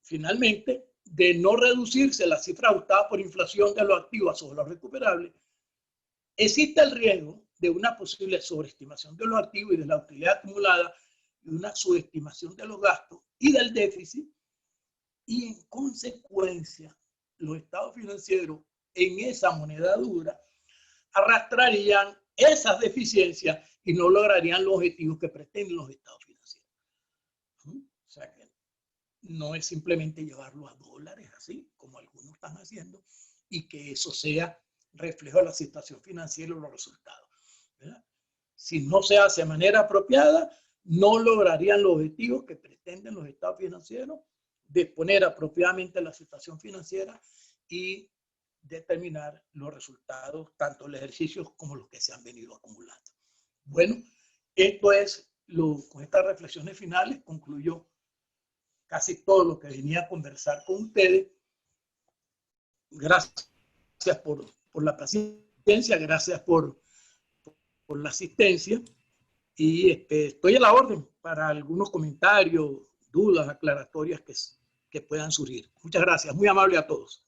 Speaker 2: finalmente, de no reducirse la cifra ajustada por inflación de los activos a su valor recuperable, existe el riesgo de una posible sobreestimación de los activos y de la utilidad acumulada y una subestimación de los gastos y del déficit, y en consecuencia los estados financieros en esa moneda dura arrastrarían esas deficiencias y no lograrían los objetivos que pretenden los estados financieros. O sea que no es simplemente llevarlo a dólares así, como algunos están haciendo, y que eso sea reflejo de la situación financiera o los resultados, ¿verdad? Si no se hace de manera apropiada, no lograrían los objetivos que pretenden los estados financieros de exponer apropiadamente la situación financiera y determinar los resultados, tanto los ejercicios como los que se han venido acumulando. Bueno, esto es con estas reflexiones finales concluyo casi todo lo que venía a conversar con ustedes. Gracias por la paciencia, gracias por la asistencia y estoy a la orden para algunos comentarios, dudas, aclaratorias que puedan surgir. Muchas gracias, muy amable a todos.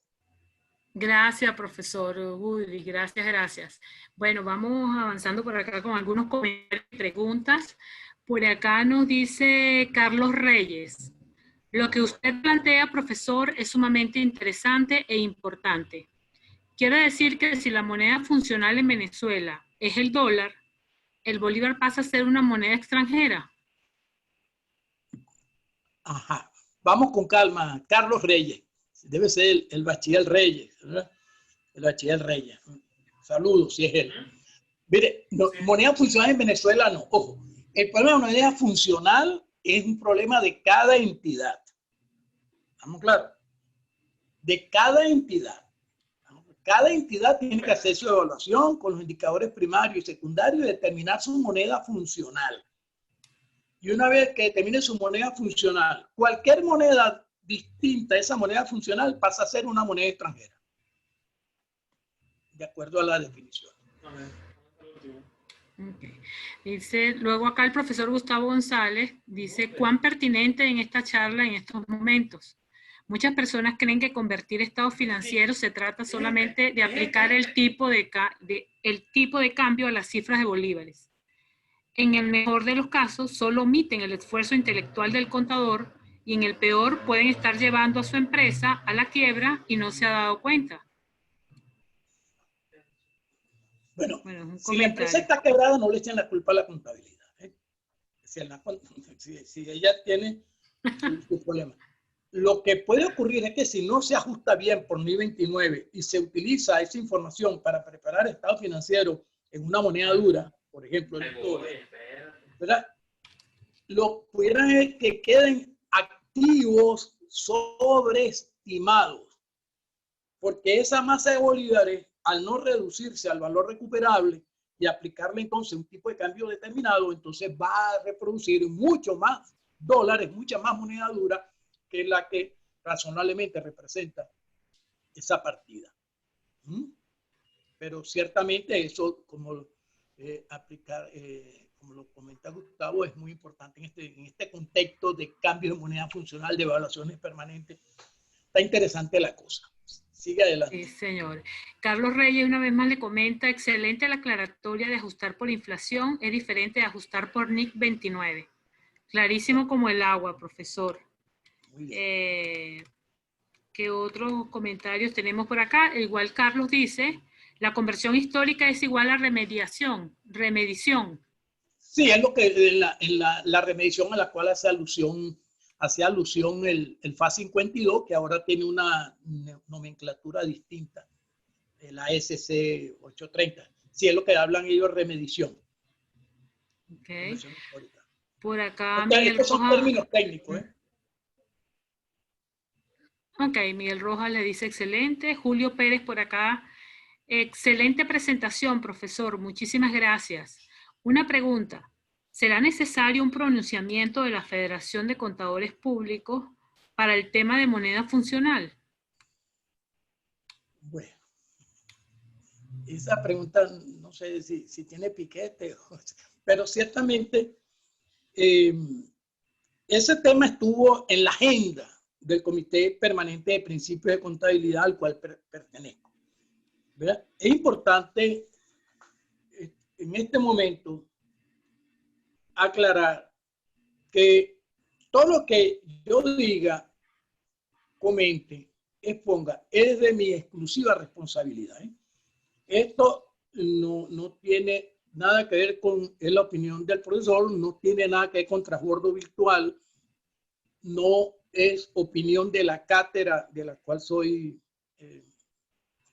Speaker 1: Gracias, profesor Goodrich, gracias. Bueno, vamos avanzando por acá con algunos comentarios y preguntas. Por acá nos dice Carlos Reyes: lo que usted plantea, profesor, es sumamente interesante e importante. Quiere decir que si la moneda funcional en Venezuela es el dólar, ¿el bolívar pasa a ser una moneda extranjera?
Speaker 2: Ajá. Vamos con calma. Carlos Reyes. Debe ser el bachiller Reyes, ¿verdad? El bachiller Reyes. Saludos, si es él. Mire, no, moneda funcional en Venezuela no. Ojo, el problema de la moneda funcional es un problema de cada entidad. ¿Estamos claros? De cada entidad. Cada entidad tiene que hacer su evaluación con los indicadores primarios y secundarios y determinar su moneda funcional. Y una vez que determine su moneda funcional, cualquier moneda distinta a esa moneda funcional pasa a ser una moneda extranjera, de acuerdo a la definición.
Speaker 1: Okay. Dice, luego acá el profesor Gustavo González dice, ¿cuán pertinente en esta charla en estos momentos? Muchas personas creen que convertir estados financieros se trata solamente de aplicar el tipo de cambio a las cifras de bolívares. En el mejor de los casos, solo omiten el esfuerzo intelectual del contador y en el peor pueden estar llevando a su empresa a la quiebra y no se ha dado cuenta.
Speaker 2: Bueno, si la empresa está quebrada, no le echen la culpa a la contabilidad. Si ella tiene su problema. Lo que puede ocurrir es que si no se ajusta bien por NIF 29 y se utiliza esa información para preparar estado financiero en una moneda dura, por ejemplo, el dólar, ¿verdad? Lo pudieran es que queden activos sobreestimados, porque esa masa de bolívares, al no reducirse al valor recuperable y aplicarle entonces un tipo de cambio determinado, entonces va a reproducir mucho más dólares, mucha más moneda dura que la que razonablemente representa esa partida. Pero ciertamente eso, como como lo comenta Gustavo, es muy importante en este contexto de cambio de moneda funcional, de evaluaciones permanentes. Está interesante la cosa. Sigue adelante.
Speaker 1: Sí, señor. Carlos Reyes una vez más le comenta, excelente la aclaratoria de ajustar por inflación, es diferente de ajustar por NIC 29. Clarísimo como el agua, profesor.
Speaker 2: Muy bien.
Speaker 1: ¿Qué otros comentarios tenemos por acá? Igual Carlos dice, la conversión histórica es igual a remediación.
Speaker 2: Sí, es lo que en la remediación a la cual hace alusión el FA 52, que ahora tiene una nomenclatura distinta, la SC 830. Sí, es lo que hablan ellos, remediación.
Speaker 1: Okay. Por acá,
Speaker 2: estos son términos técnicos, ¿eh?
Speaker 1: Ok, Miguel Rojas le dice excelente. Julio Pérez por acá. Excelente presentación, profesor. Muchísimas gracias. Una pregunta. ¿Será necesario un pronunciamiento de la Federación de Contadores Públicos para el tema de moneda funcional?
Speaker 2: Bueno, esa pregunta no sé si tiene piquete, pero ciertamente ese tema estuvo en la agenda del Comité Permanente de Principios de Contabilidad al cual pertenezco. ¿Verdad? Es importante en este momento aclarar que todo lo que yo diga, comente, exponga, es de mi exclusiva responsabilidad. Esto no tiene nada que ver con la opinión del profesor, no tiene nada que ver con transbordo virtual, no es opinión de la cátedra de la cual soy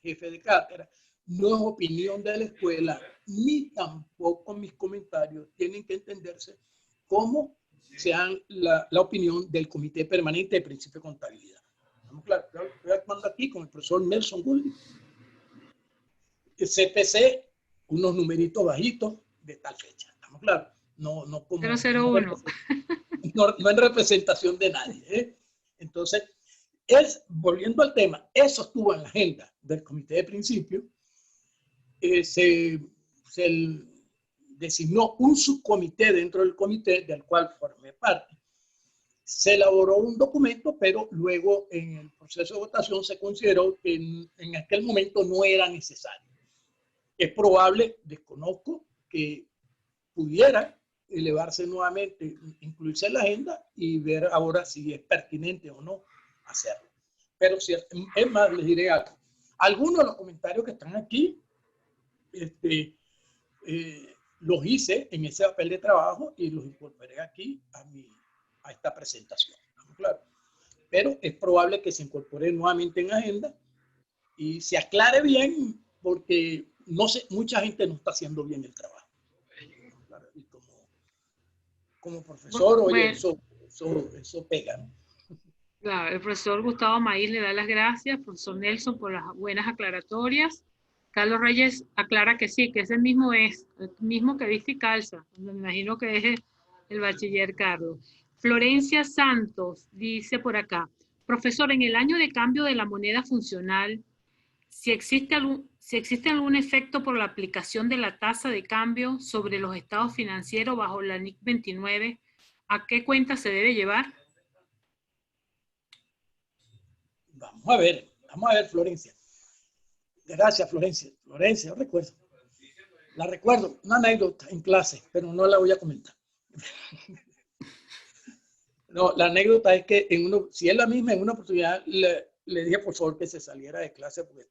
Speaker 2: jefe de cátedra, no es opinión de la escuela, ni tampoco mis comentarios tienen que entenderse como sean la opinión del Comité Permanente de Principios de Contabilidad. ¿Estamos claros? Estoy actuando aquí con el profesor Nelson Goodrich. CPC, unos numeritos bajitos de tal fecha. ¿Estamos claros? No como
Speaker 1: 001.
Speaker 2: No en representación de nadie. Entonces, volviendo al tema, eso estuvo en la agenda del Comité de Principios. Se designó un subcomité dentro del comité del cual formé parte. Se elaboró un documento, pero luego en el proceso de votación se consideró que en aquel momento no era necesario. Es probable, desconozco, que pudiera elevarse nuevamente, incluirse en la agenda y ver ahora si es pertinente o no hacerlo. Pero si es más, les diré algo. Algunos de los comentarios que están aquí los hice en ese papel de trabajo y los incorporé aquí a esta presentación. Claro. Pero es probable que se incorpore nuevamente en agenda y se aclare bien, porque no sé, mucha gente no está haciendo bien el trabajo. Claro, y como profesor, oye, eso pega, ¿no?
Speaker 1: Claro, el profesor Gustavo Maíz le da las gracias, profesor Nelson, por las buenas aclaratorias. Carlos Reyes aclara que sí, que ese mismo es, el mismo que viste y calza. Me imagino que es el bachiller Carlos. Florencia Santos dice por acá, profesor, en el año de cambio de la moneda funcional, si existe algún efecto por la aplicación de la tasa de cambio sobre los estados financieros bajo la NIC 29, ¿a qué cuenta se debe llevar?
Speaker 2: Vamos a ver, Florencia. Gracias, Florencia. Florencia, yo recuerdo. La recuerdo, una anécdota en clase, pero no la voy a comentar. No, la anécdota es que si es la misma, en una oportunidad le dije por favor que se saliera de clase porque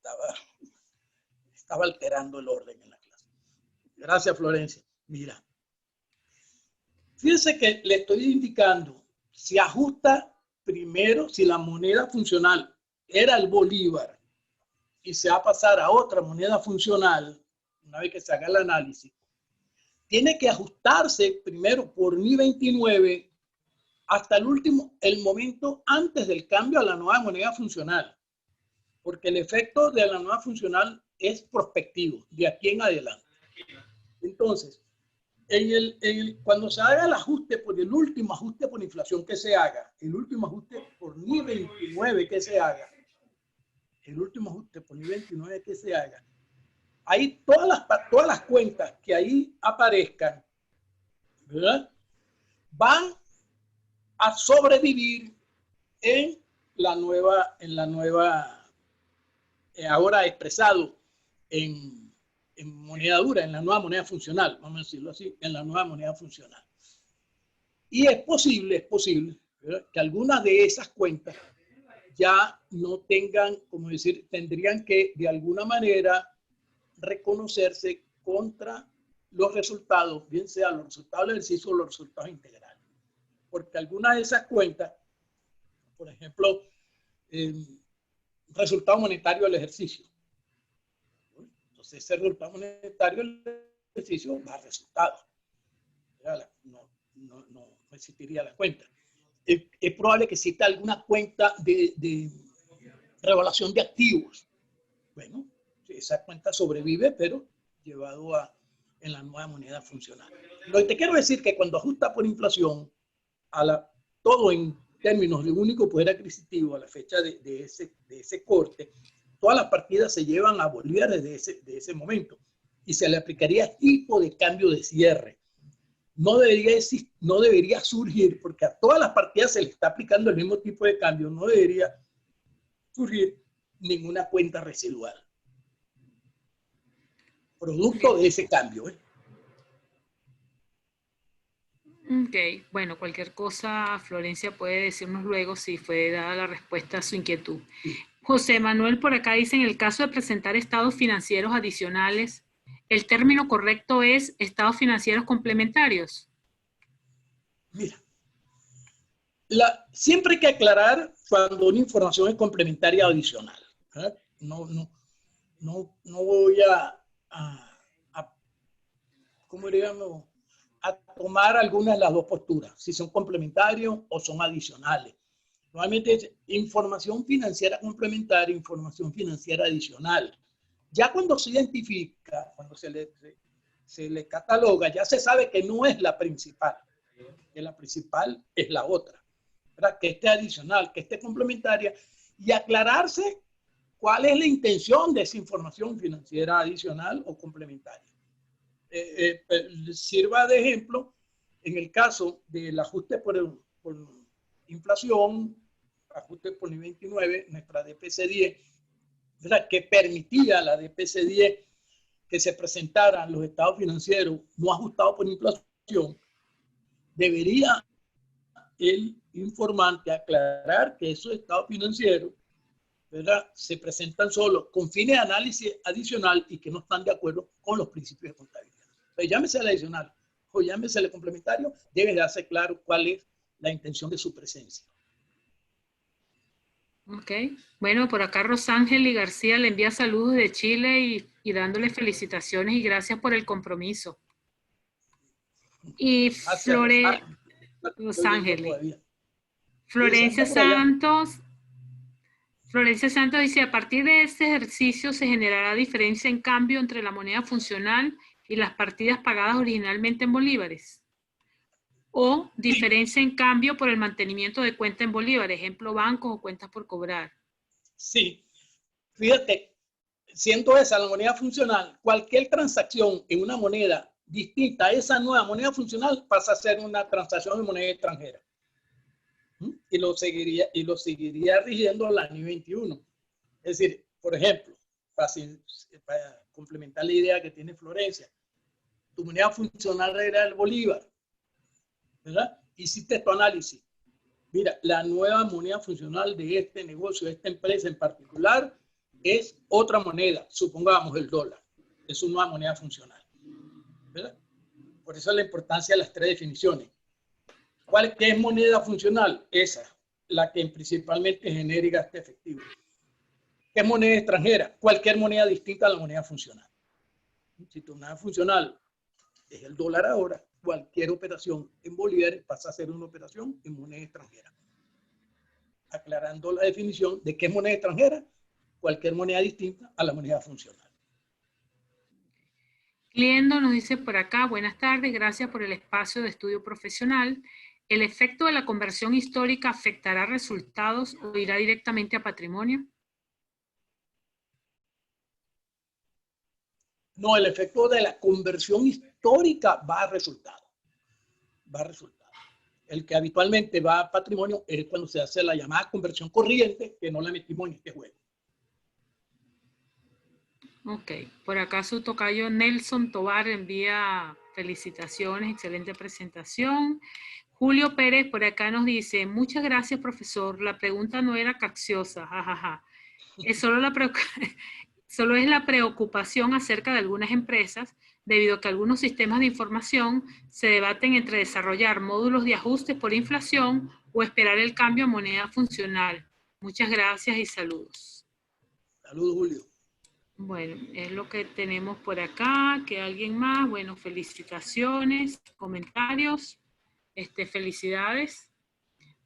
Speaker 2: estaba alterando el orden en la clase. Gracias, Florencia. Mira, fíjense que le estoy indicando, si ajusta primero, si la moneda funcional era el bolívar y se va a pasar a otra moneda funcional, una vez que se haga el análisis, tiene que ajustarse primero por NI 29 hasta el momento antes del cambio a la nueva moneda funcional, porque el efecto de la nueva funcional es prospectivo, de aquí en adelante. Entonces, cuando se haga el ajuste por el último ajuste por inflación que se haga, el último ajuste por NI 29 que se haga, el último ajuste por NI 29 que se haga, ahí todas las cuentas que ahí aparezcan, ¿verdad?, van a sobrevivir en la nueva, ahora expresado en moneda dura, en la nueva moneda funcional, vamos a decirlo así, en la nueva moneda funcional. Y es posible, ¿verdad?, que algunas de esas cuentas ya no tengan, como decir, tendrían que de alguna manera reconocerse contra los resultados, bien sea los resultados del ejercicio o los resultados integrales. Porque algunas de esas cuentas, por ejemplo, resultado monetario del ejercicio. Entonces, ese resultado monetario del ejercicio va a resultado. No existiría la cuenta. Es probable que exista alguna cuenta de revaluación de activos. Bueno, esa cuenta sobrevive, pero llevado en la nueva moneda funcional. Lo que te quiero decir es que cuando ajusta por inflación, todo en términos de único poder adquisitivo a la fecha de ese corte, todas las partidas se llevan a bolívares de ese momento y se le aplicaría tipo de cambio de cierre. No debería surgir, porque a todas las partidas se le está aplicando el mismo tipo de cambio, no debería surgir ninguna cuenta residual producto de ese cambio.
Speaker 1: Ok, bueno, cualquier cosa, Florencia puede decirnos luego si fue dada la respuesta a su inquietud. José Manuel por acá dice, en el caso de presentar estados financieros adicionales, ¿el término correcto es estados financieros complementarios?
Speaker 2: Mira, siempre hay que aclarar cuando una información es complementaria o adicional. No voy ¿cómo diríamos?, a tomar algunas de las dos posturas, si son complementarios o son adicionales. Normalmente es información financiera complementaria, información financiera adicional. Ya cuando se identifica, cuando se le cataloga, ya se sabe que no es la principal, que la principal es la otra, ¿verdad?, que esté adicional, que esté complementaria, y aclararse cuál es la intención de esa información financiera adicional o complementaria. Sirva de ejemplo en el caso del ajuste por inflación, ajuste por NI 29, nuestra DPC-10, ¿verdad?, que permitía a la DPC-10 que se presentaran los estados financieros no ajustados por inflación. Debería el informante aclarar que esos estados financieros, ¿verdad?, se presentan solo con fines de análisis adicional y que no están de acuerdo con los principios de contabilidad. Entonces, llámese el adicional o llámese el complementario, debe darse claro cuál es la intención de su presencia.
Speaker 1: Ok, bueno, por acá Rosángel y García le envía saludos de Chile y dándole felicitaciones y gracias por el compromiso. Y Rosángel. Florencia Santos dice, a partir de este ejercicio se generará diferencia en cambio entre la moneda funcional y las partidas pagadas originalmente en bolívares. O diferencia en cambio por el mantenimiento de cuenta en bolívares, ejemplo, bancos o cuentas por cobrar.
Speaker 2: Sí, fíjate, siendo esa la moneda funcional, cualquier transacción en una moneda distinta a esa nueva moneda funcional pasa a ser una transacción en moneda extranjera. Y lo seguiría rigiendo la NI 21. Es decir, por ejemplo, para complementar la idea que tiene Florencia, tu moneda funcional era el bolívar, ¿verdad? Hiciste tu análisis. Mira, la nueva moneda funcional de este negocio, de esta empresa en particular, es otra moneda, supongamos el dólar. Es una nueva moneda funcional, ¿verdad? Por eso la importancia de las tres definiciones. ¿Qué es moneda funcional? Esa, la que principalmente genera y gasta efectivo. ¿Qué es moneda extranjera? Cualquier moneda distinta a la moneda funcional. Si tu moneda funcional es el dólar ahora, cualquier operación en bolívares pasa a ser una operación en moneda extranjera. Aclarando la definición de qué es moneda extranjera, cualquier moneda distinta a la moneda funcional.
Speaker 1: Cliendo nos dice por acá, buenas tardes, gracias por el espacio de estudio profesional. ¿El efecto de la conversión histórica afectará resultados o irá directamente a patrimonio?
Speaker 2: No, el efecto de la conversión histórica va a resultado. Va a resultado. El que habitualmente va a patrimonio es cuando se hace la llamada conversión corriente, que no la metimos en este juego.
Speaker 1: Ok, por acá su tocayo Nelson Tobar envía felicitaciones, excelente presentación. Julio Pérez por acá nos dice, muchas gracias profesor, la pregunta no era capciosa, jajaja. Es solo es la preocupación acerca de algunas empresas, debido a que algunos sistemas de información se debaten entre desarrollar módulos de ajustes por inflación o esperar el cambio a moneda funcional. Muchas gracias y saludos.
Speaker 2: Saludos, Julio.
Speaker 1: Bueno, es lo que tenemos por acá. ¿Que alguien más? Bueno, felicitaciones, comentarios, felicidades.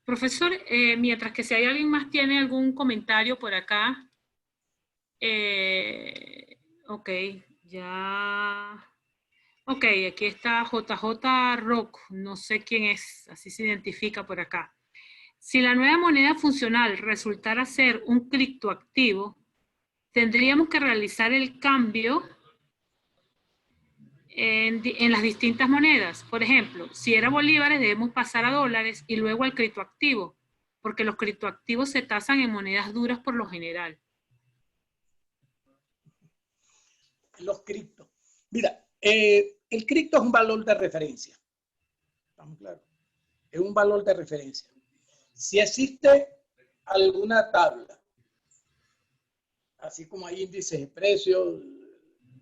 Speaker 1: Profesor, mientras que si hay alguien más tiene algún comentario por acá. Ok, ya. Ok, aquí está JJ Rock, no sé quién es, así se identifica por acá. Si la nueva moneda funcional resultara ser un criptoactivo, tendríamos que realizar el cambio en las distintas monedas. Por ejemplo, si era bolívares, debemos pasar a dólares y luego al criptoactivo, porque los criptoactivos se tasan en monedas duras por lo general.
Speaker 2: Los criptos. Mira, el cripto es un valor de referencia. ¿Estamos claros? Es un valor de referencia. Si existe alguna tabla, así como hay índices de precios,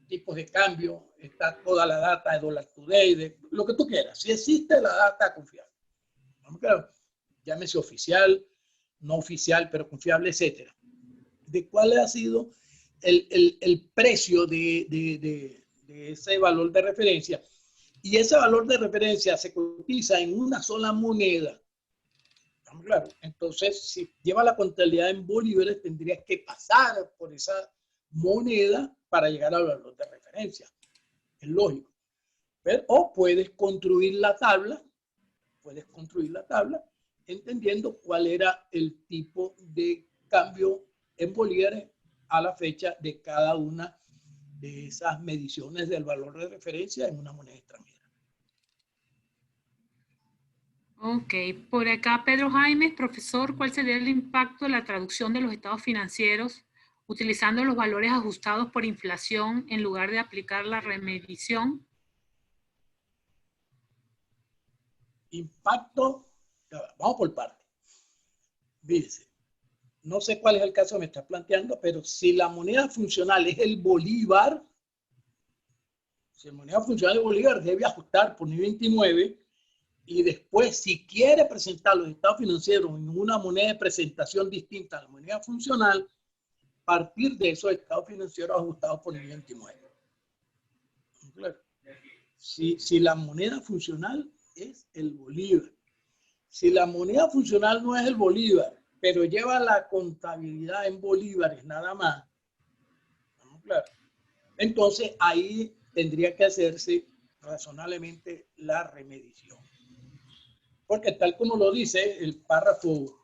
Speaker 2: tipos de cambio, está toda la data de Dollar Today, de lo que tú quieras. Si existe la data confiable, claro, llámese oficial, no oficial, pero confiable, etcétera. De cuál ha sido el precio de ese valor de referencia. Y ese valor de referencia se cotiza en una sola moneda. ¿Estamos claros? Entonces, si lleva la contabilidad en bolívares, tendrías que pasar por esa moneda para llegar al valor de referencia. Es lógico. O puedes construir la tabla, entendiendo cuál era el tipo de cambio en bolívares a la fecha de cada una de esas mediciones del valor de referencia en una moneda extranjera.
Speaker 1: Ok, por acá Pedro Jaime, profesor, ¿cuál sería el impacto de la traducción de los estados financieros utilizando los valores ajustados por inflación en lugar de aplicar la remedición?
Speaker 2: Impacto, vamos por partes. Fíjense, no sé cuál es el caso que me estás planteando, pero si la moneda funcional es el bolívar, si la moneda funcional es el bolívar, debe ajustar por NI 29 y después, si quiere presentar los estados financieros en una moneda de presentación distinta a la moneda funcional, partir de esos estados financieros ajustados por NI 29. Si la moneda funcional es el bolívar. si la moneda funcional no es el bolívar, pero lleva la contabilidad en bolívares nada más, ¿no? Claro. Entonces ahí tendría que hacerse razonablemente la remedición. Porque tal como lo dice el párrafo,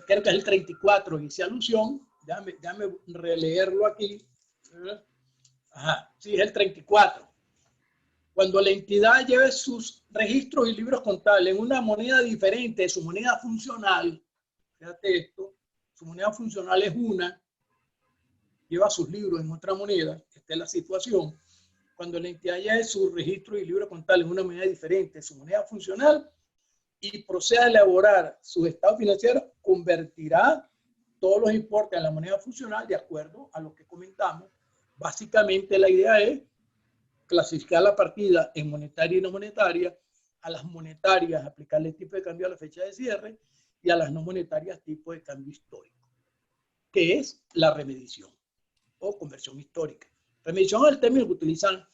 Speaker 2: creo que es el 34, dice alusión, déjame releerlo aquí. Ajá, sí, es el 34. Cuando la entidad lleve sus registros y libros contables en una moneda diferente de su moneda funcional, fíjate esto, su moneda funcional es una, lleva sus libros en otra moneda, esta es la situación. Cuando la entidad lleve sus registros y libros contables en una moneda diferente de su moneda funcional y proceda a elaborar su estado financiero, convertirá todos los importes en la moneda funcional de acuerdo a lo que comentamos. Básicamente la idea es clasificar la partida en monetaria y no monetaria, a las monetarias aplicarle el tipo de cambio a la fecha de cierre y a las no monetarias tipo de cambio histórico, que es la remedición o conversión histórica. Remedición es el término que utilizan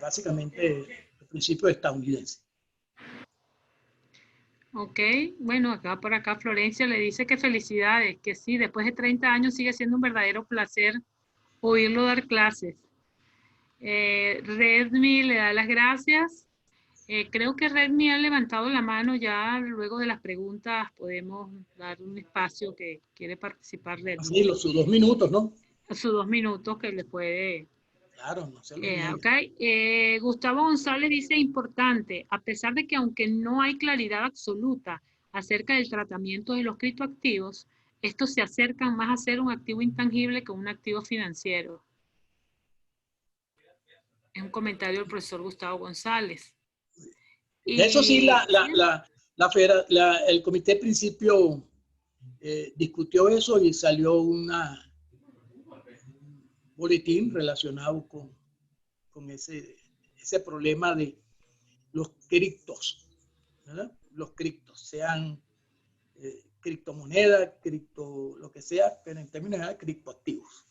Speaker 2: básicamente el principio estadounidense.
Speaker 1: Ok, bueno, acá por acá Florencia le dice que felicidades, que sí, después de 30 años sigue siendo un verdadero placer oírlo dar clases. Redmi le da las gracias. Creo que Redmi ha levantado la mano ya, luego de las preguntas podemos dar un espacio que quiere participar Redmi.
Speaker 2: Así, sus 2 minutos, ¿no?
Speaker 1: Sus 2 minutos que le puede...
Speaker 2: Claro, no sé.
Speaker 1: Okay. Gustavo González dice, importante, a pesar de que aunque no hay claridad absoluta acerca del tratamiento de los criptoactivos, estos se acercan más a ser un activo intangible que un activo financiero. Es un comentario del profesor Gustavo González.
Speaker 2: Y eso sí, el comité de principio discutió eso y salió un boletín relacionado con ese problema de los criptos, ¿verdad? Los criptos, sean criptomonedas, lo que sea, pero en términos de criptoactivos.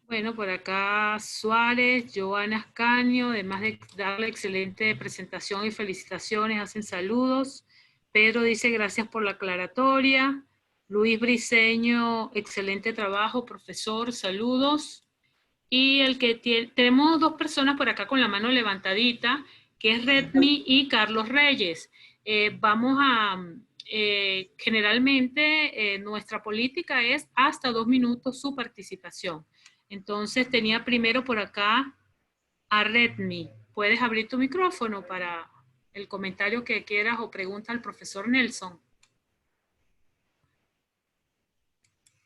Speaker 1: Bueno, por acá Suárez, Joana Ascanio, además de darle excelente presentación y felicitaciones, hacen saludos. Pedro dice gracias por la aclaratoria. Luis Briceño, excelente trabajo, profesor, saludos. Y el que tenemos 2 personas por acá con la mano levantadita, que es Redmi y Carlos Reyes. Vamos a, generalmente nuestra política es hasta 2 minutos su participación. Entonces tenía primero por acá a Redmi. ¿Puedes abrir tu micrófono para el comentario que quieras o pregunta al profesor Nelson?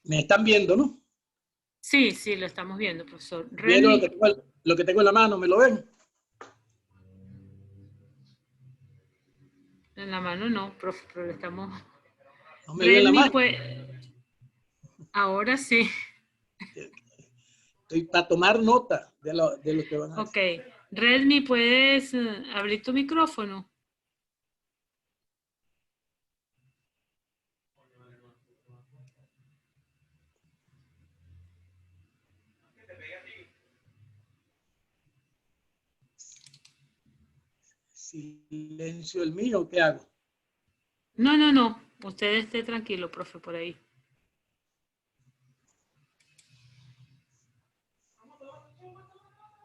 Speaker 2: Me están viendo, ¿no?
Speaker 1: Sí, sí, lo estamos viendo, profesor.
Speaker 2: Viendo lo que tengo en la mano, ¿me lo ven?
Speaker 1: En la mano no, profe, pero le estamos...
Speaker 2: ¿No me ven la mano?
Speaker 1: Ahora sí.
Speaker 2: Estoy para tomar nota de lo que van a
Speaker 1: decir. Ok. Redmi, ¿puedes abrir tu micrófono?
Speaker 2: Silencio el mío, ¿qué hago?
Speaker 1: No, no, no. Usted esté tranquilo, profe, por ahí.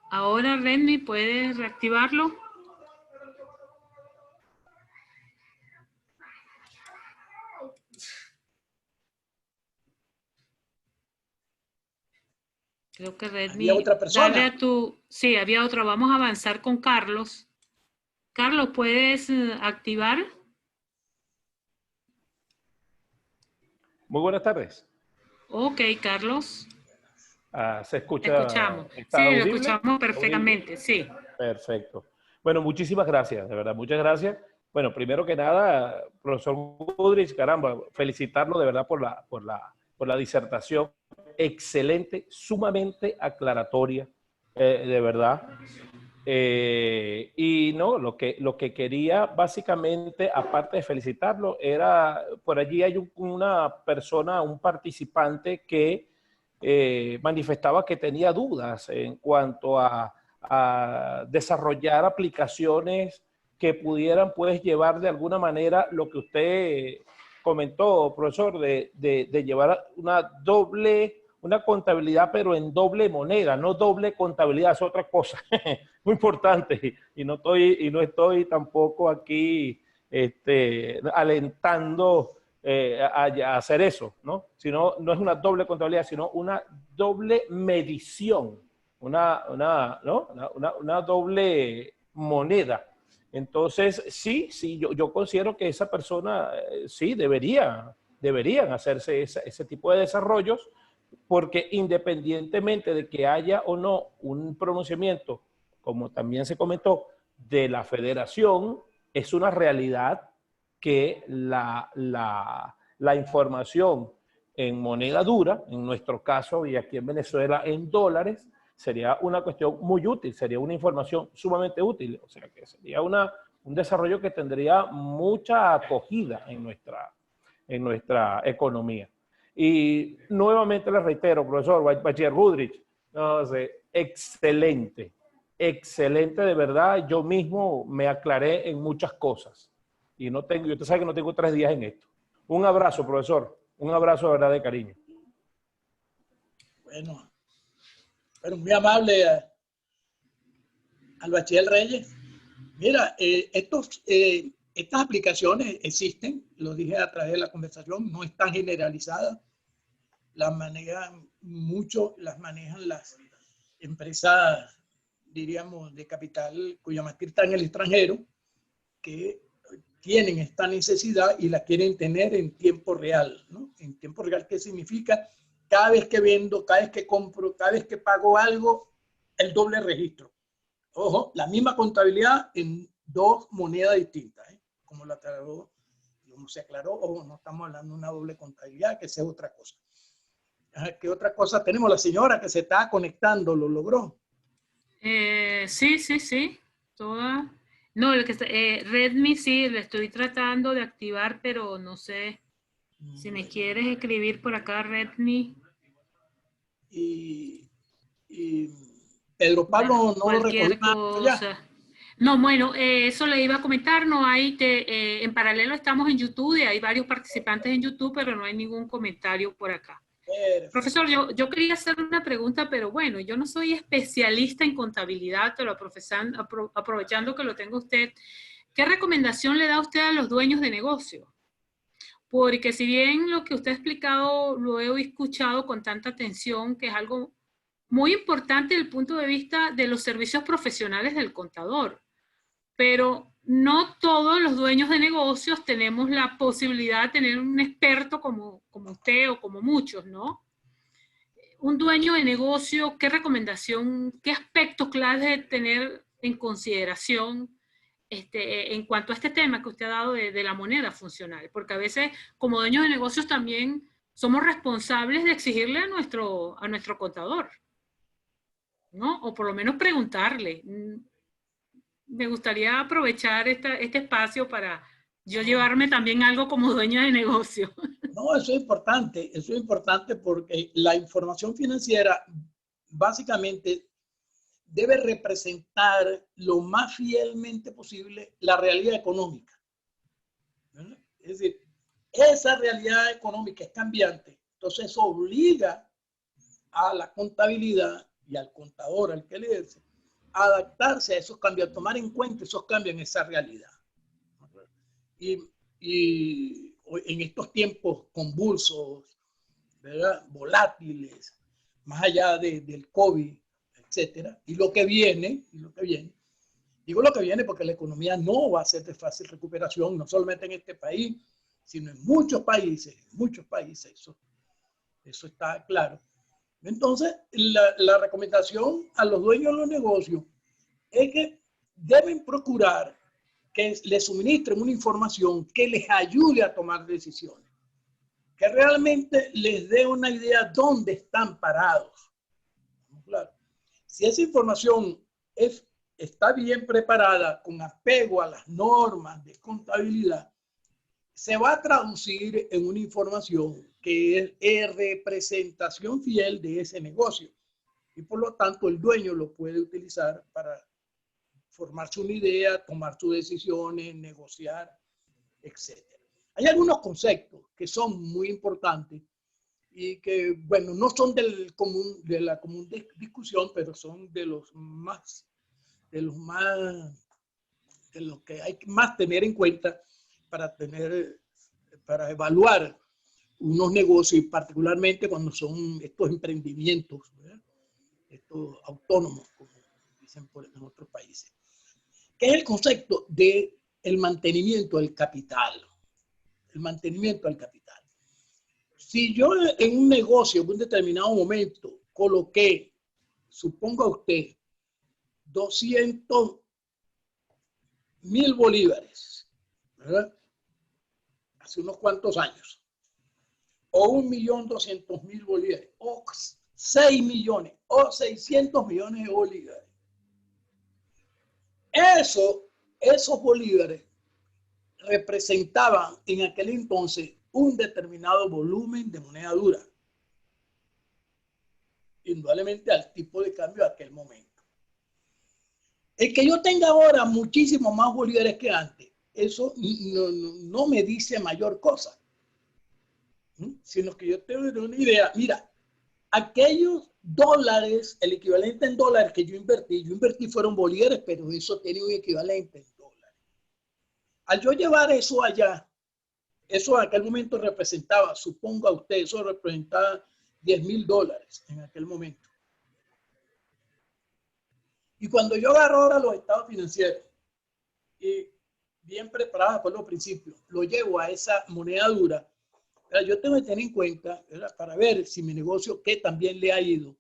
Speaker 1: Ahora, Redmi, ¿puedes reactivarlo? Creo que Redmi...
Speaker 2: ¿Había otra persona?
Speaker 1: Dale a tu... Sí, había otra. Vamos a avanzar con Carlos. Carlos, ¿puedes activar?
Speaker 4: Muy buenas tardes.
Speaker 1: Ok, Carlos.
Speaker 4: ¿Se escucha?
Speaker 1: Te escuchamos. Sí, lo escuchamos perfectamente, sí.
Speaker 4: Perfecto. Bueno, muchísimas gracias, de verdad, muchas gracias. Bueno, primero que nada, profesor Goodrich, caramba, felicitarlo de verdad por la disertación. Excelente, sumamente aclaratoria, de verdad. Y no, lo que quería básicamente, aparte de felicitarlo, era, por allí hay una persona, un participante que manifestaba que tenía dudas en cuanto a desarrollar aplicaciones que pudieran pues llevar de alguna manera lo que usted comentó, profesor, de llevar una contabilidad, pero en doble moneda, no doble contabilidad, es otra cosa muy importante. Y no estoy tampoco aquí alentando a hacer eso, ¿no? Sino, no es una doble contabilidad, sino una doble medición, una doble moneda. Entonces, sí, yo considero que esa persona, sí, deberían hacerse ese tipo de desarrollos, porque independientemente de que haya o no un pronunciamiento, como también se comentó, de la federación, es una realidad que la información en moneda dura, en nuestro caso y aquí en Venezuela en dólares, sería una cuestión muy útil, sería una información sumamente útil, o sea que sería un desarrollo que tendría mucha acogida en nuestra economía. Y nuevamente les reitero, profesor Bachiller Goodrich, no sé, excelente, excelente de verdad. Yo mismo me aclaré en muchas cosas y usted sabe que no tengo 3 días en esto. Un abrazo, profesor, un abrazo de verdad de cariño.
Speaker 2: Bueno, pero muy amable al Bachiller Reyes. Mira, estas aplicaciones existen, lo dije a través de la conversación, no están generalizadas. Las manejan las empresas, diríamos, de capital cuya matriz está en el extranjero, que tienen esta necesidad y la quieren tener en tiempo real, ¿no? En tiempo real, ¿qué significa? Cada vez que vendo, cada vez que compro, cada vez que pago algo, el doble registro. Ojo, la misma contabilidad en 2 monedas distintas, ¿eh? Como se aclaró, ojo, no estamos hablando de una doble contabilidad, que sea otra cosa. ¿Qué otra cosa tenemos? La señora que se está conectando, ¿lo logró?
Speaker 1: Sí. Toda. No, Redmi sí, le estoy tratando de activar, pero no sé. Si me quieres escribir por acá, Redmi.
Speaker 2: Y Pedro Pablo no lo recogió
Speaker 1: cosa. No, bueno, eso le iba a comentar, no hay, en paralelo estamos en YouTube y hay varios participantes en YouTube, pero no hay ningún comentario por acá. Perfecto. Profesor, yo quería hacer una pregunta, pero bueno, yo no soy especialista en contabilidad, pero aprovechando que lo tenga usted, ¿qué recomendación le da usted a los dueños de negocio? Porque si bien lo que usted ha explicado lo he escuchado con tanta atención, que es algo muy importante desde el punto de vista de los servicios profesionales del contador, pero no todos los dueños de negocios tenemos la posibilidad de tener un experto como usted o como muchos, ¿no? Un dueño de negocio, ¿qué recomendación, qué aspectos claves de tener en consideración en cuanto a este tema que usted ha dado de la moneda funcional? Porque a veces, como dueños de negocios, también somos responsables de exigirle a nuestro contador, ¿no? O por lo menos preguntarle. Me gustaría aprovechar este espacio para yo llevarme también algo como dueño de negocio.
Speaker 2: No, eso es importante porque la información financiera básicamente debe representar lo más fielmente posible la realidad económica. ¿Verdad? Es decir, esa realidad económica es cambiante, entonces eso obliga a la contabilidad y al contador, al que le ejerce, a adaptarse a esos cambios, a tomar en cuenta esos cambios en esa realidad. Y en estos tiempos convulsos, ¿verdad? Volátiles, más allá del COVID, etcétera, y lo que viene, digo lo que viene porque la economía no va a ser de fácil recuperación, no solamente en este país, sino en muchos países, eso está claro. Entonces, la recomendación a los dueños de los negocios es que deben procurar que les suministren una información que les ayude a tomar decisiones, que realmente les dé una idea de dónde están parados. Claro. Si esa información está bien preparada, con apego a las normas de contabilidad, se va a traducir en una información que es representación fiel de ese negocio. Y por lo tanto, el dueño lo puede utilizar para formarse una idea, tomar sus decisiones, negociar, etc. Hay algunos conceptos que son muy importantes y que, bueno, no son de la común discusión, pero son de los que hay que más tener en cuenta para evaluar unos negocios, y particularmente cuando son estos emprendimientos, ¿verdad? Estos autónomos, como dicen en otros países, que es el concepto de el mantenimiento del capital. El mantenimiento del capital. Si yo en un negocio en un determinado momento coloqué, suponga usted, 200.000 bolívares, ¿verdad? Hace unos cuantos años, o 1.200.000 bolívares, o 6 millones, o 600 millones de bolívares. Esos bolívares representaban en aquel entonces un determinado volumen de moneda dura, indudablemente al tipo de cambio de aquel momento. El que yo tenga ahora muchísimo más bolívares que antes, eso no me dice mayor cosa, sino que yo tengo una idea. Mira, aquellos dólares, el equivalente en dólares que yo invertí fueron bolívares, pero eso tiene un equivalente en dólares. Al yo llevar eso allá, eso en aquel momento representaba, suponga usted, eso representaba $10.000 en aquel momento. Y cuando yo agarro ahora los estados financieros y bien preparados por los principios, lo llevo a esa moneda dura, yo tengo que tener en cuenta, ¿verdad? Para ver si mi negocio, que también le ha ido,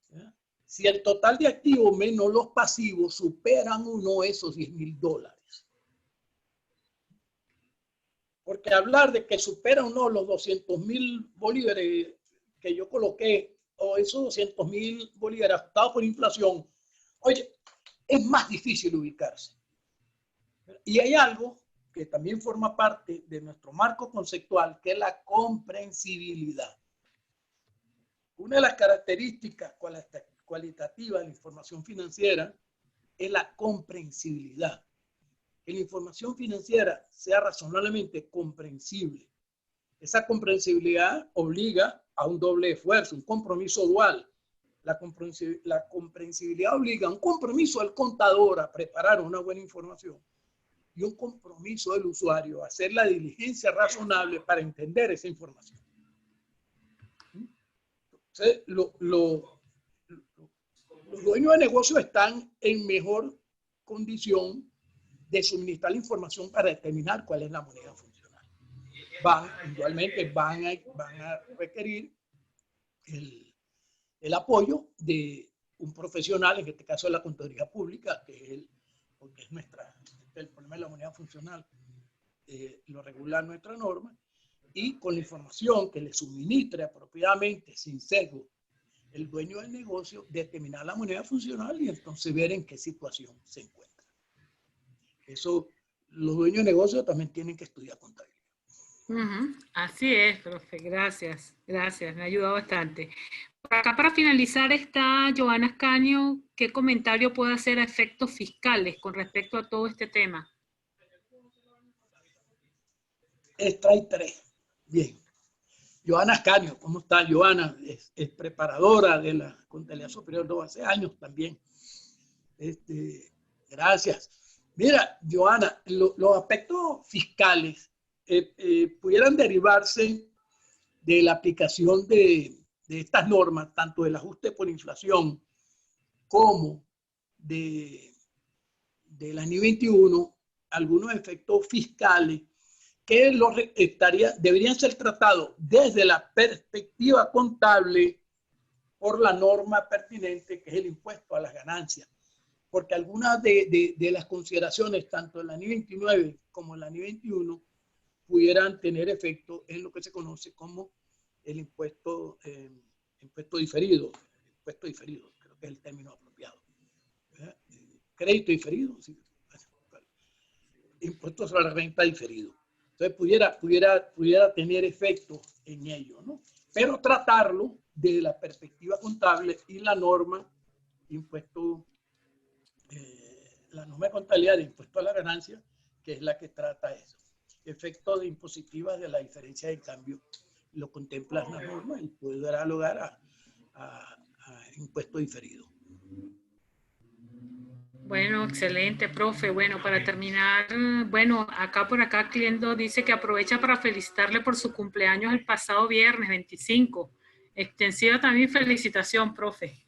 Speaker 2: ¿verdad? Si el total de activos menos los pasivos superan o no esos $10.000. Porque hablar de que supera o no los 200.000 bolívares que yo coloqué, o esos 200.000 bolívares afectados por inflación, oye, es más difícil ubicarse. Y hay algo que también forma parte de nuestro marco conceptual, que es la comprensibilidad. Una de las características cualitativas de la información financiera es la comprensibilidad. Que la información financiera sea razonablemente comprensible. Esa comprensibilidad obliga a un doble esfuerzo, un compromiso dual. La comprensibilidad obliga a un compromiso del contador a preparar una buena información y un compromiso del usuario a hacer la diligencia razonable para entender esa información. Entonces, los dueños de negocio están en mejor condición de suministrar la información para determinar cuál es la moneda funcional. Igualmente van a requerir el apoyo de un profesional, en este caso de la contaduría pública, que es el problema de la moneda funcional, lo regula nuestra norma, y con la información que le suministre apropiadamente, sin sesgo, el dueño del negocio, determinar la moneda funcional y entonces ver en qué situación se encuentra. Eso, los dueños de negocio también tienen que estudiar contabilidad.
Speaker 1: Así es, profe. Gracias. Gracias. Me ha ayudado bastante. Por acá, para finalizar, está Joana Ascanio. ¿Qué comentario puede hacer a efectos fiscales con respecto a todo este tema?
Speaker 2: Extrae 3. Bien. Joana Ascanio, ¿cómo está? Joana es preparadora de la Contabilidad Superior de hace años también. Gracias. Mira, Joana, los aspectos fiscales pudieran derivarse de la aplicación de estas normas, tanto del ajuste por inflación como de la NI 21, algunos efectos fiscales que deberían ser tratados desde la perspectiva contable por la norma pertinente, que es el impuesto a las ganancias. Porque algunas de las consideraciones, tanto en la NI 29 como en la NI 21, pudieran tener efecto en lo que se conoce como el impuesto diferido. Impuesto diferido, creo que es el término apropiado. Crédito diferido, sí. Impuesto sobre la renta diferido. Entonces pudiera tener efecto en ello, ¿no? Pero tratarlo desde la perspectiva contable y la norma impuesto la norma de contabilidad de impuesto a la ganancia, que es la que trata eso. Efectos de impositivas de la diferencia de cambio lo contempla la norma y puede dar lugar a impuesto diferido.
Speaker 1: Bueno, excelente, profe. Bueno, para terminar, bueno, por acá Cliendo dice que aprovecha para felicitarle por su cumpleaños el pasado viernes 25. Extensiva también felicitación, profe.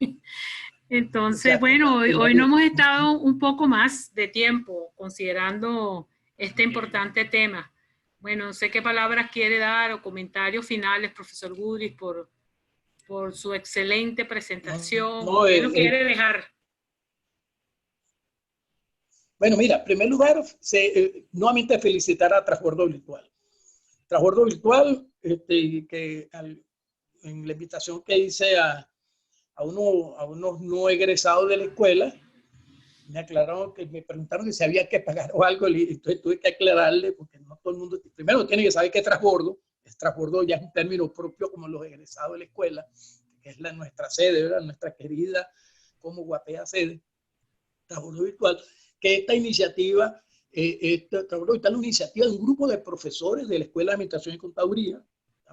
Speaker 1: Entonces, bueno, hoy no hemos estado un poco más de tiempo considerando este importante tema. Bueno, no sé qué palabras quiere dar o comentarios finales, profesor Goodrich, por su excelente presentación. ¿Qué nos quiere dejar?
Speaker 2: Bueno, mira, en primer lugar, nuevamente felicitar a Transbordo Virtual. Transbordo Virtual, en la invitación que hice a unos no egresados de la escuela, me aclararon que me preguntaron si había que pagar o algo, entonces tuve que aclararle, porque no todo el mundo, primero tiene que saber qué es transbordo. Transbordo ya es un término propio como los egresados de la escuela, que es nuestra sede, ¿verdad? Nuestra querida como Guapea sede, Transbordo Virtual, que esta iniciativa, Transbordo Virtual es una iniciativa de un grupo de profesores de la Escuela de Administración y Contaduría,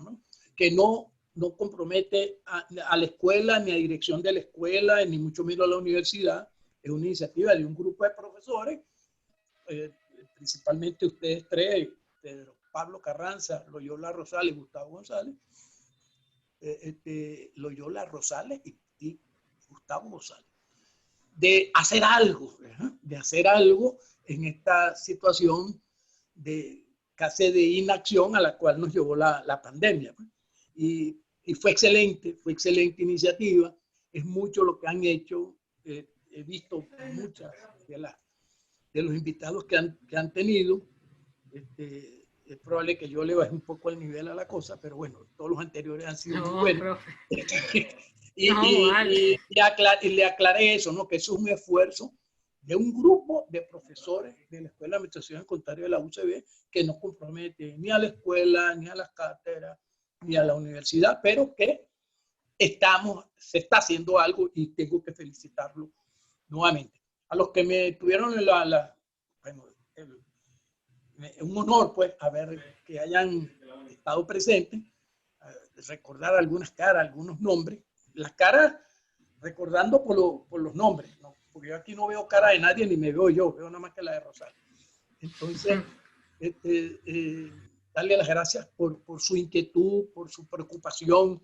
Speaker 2: ¿no? Que no compromete a la escuela, ni a dirección de la escuela, ni mucho menos a la universidad. Es una iniciativa de un grupo de profesores, principalmente ustedes tres, Pedro Pablo Carranza, Loyola Rosales, Gustavo González, Loyola Rosales y Gustavo González, de hacer algo en esta situación de casi de inacción a la cual nos llevó la pandemia. Y fue excelente iniciativa, es mucho lo que han hecho. He visto muchas de los invitados que han tenido. Es probable que yo le baje un poco el nivel a la cosa, pero bueno, todos los anteriores han sido muy buenos. Y le aclaré eso, ¿no? Que eso es un esfuerzo de un grupo de profesores de la Escuela de Administración y Contabilidad de la UCB que no compromete ni a la escuela, ni a las cátedras, ni a la universidad, pero que se está haciendo algo y tengo que felicitarlo nuevamente. A los que me tuvieron un honor, pues, que hayan estado presentes, recordar algunas caras, algunos nombres. Las caras, recordando por los nombres, ¿no? Porque yo aquí no veo cara de nadie ni me veo yo, veo nada más que la de Rosario. Entonces, darle las gracias por su inquietud, por su preocupación.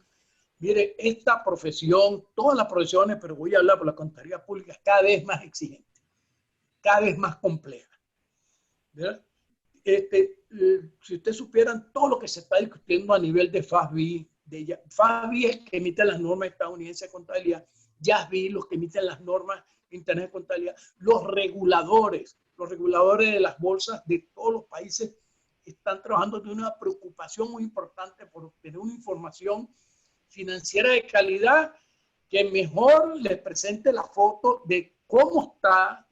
Speaker 2: Mire, esta profesión, todas las profesiones, pero voy a hablar por la contabilidad pública, es cada vez más exigente, cada vez más compleja. ¿Verdad? Si ustedes supieran todo lo que se está discutiendo a nivel de FASB, FASB es que emite las normas estadounidenses de contabilidad, JASB los que emiten las normas internacionales de contabilidad, los reguladores de las bolsas de todos los países están trabajando de una preocupación muy importante por obtener una información financiera de calidad que mejor les presente la foto de cómo están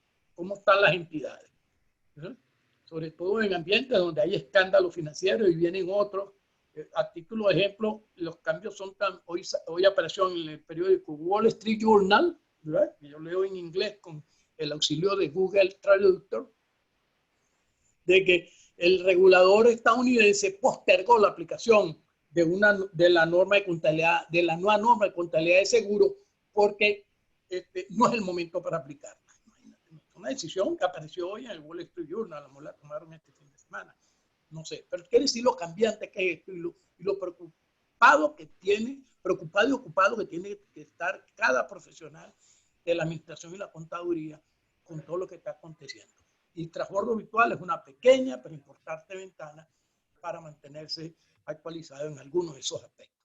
Speaker 2: las entidades. ¿Sí? Sobre todo en ambientes donde hay escándalos financieros y vienen otros. A título de ejemplo, los cambios son hoy apareció en el periódico Wall Street Journal, ¿verdad? Que yo leo en inglés con el auxilio de Google Traductor, de que el regulador estadounidense postergó la aplicación de la norma de contabilidad, de la nueva norma de contabilidad de seguro, porque no es el momento para aplicarla. Una decisión que apareció hoy en el Wall Street Journal, la tomaron este fin de semana. No sé, pero quiere decir lo cambiante que es esto y lo preocupado y ocupado que tiene que estar cada profesional de la administración y la contaduría con todo lo que está aconteciendo. Y Transbordo Virtual es una pequeña pero importante ventana para mantenerse actualizado en algunos de esos aspectos.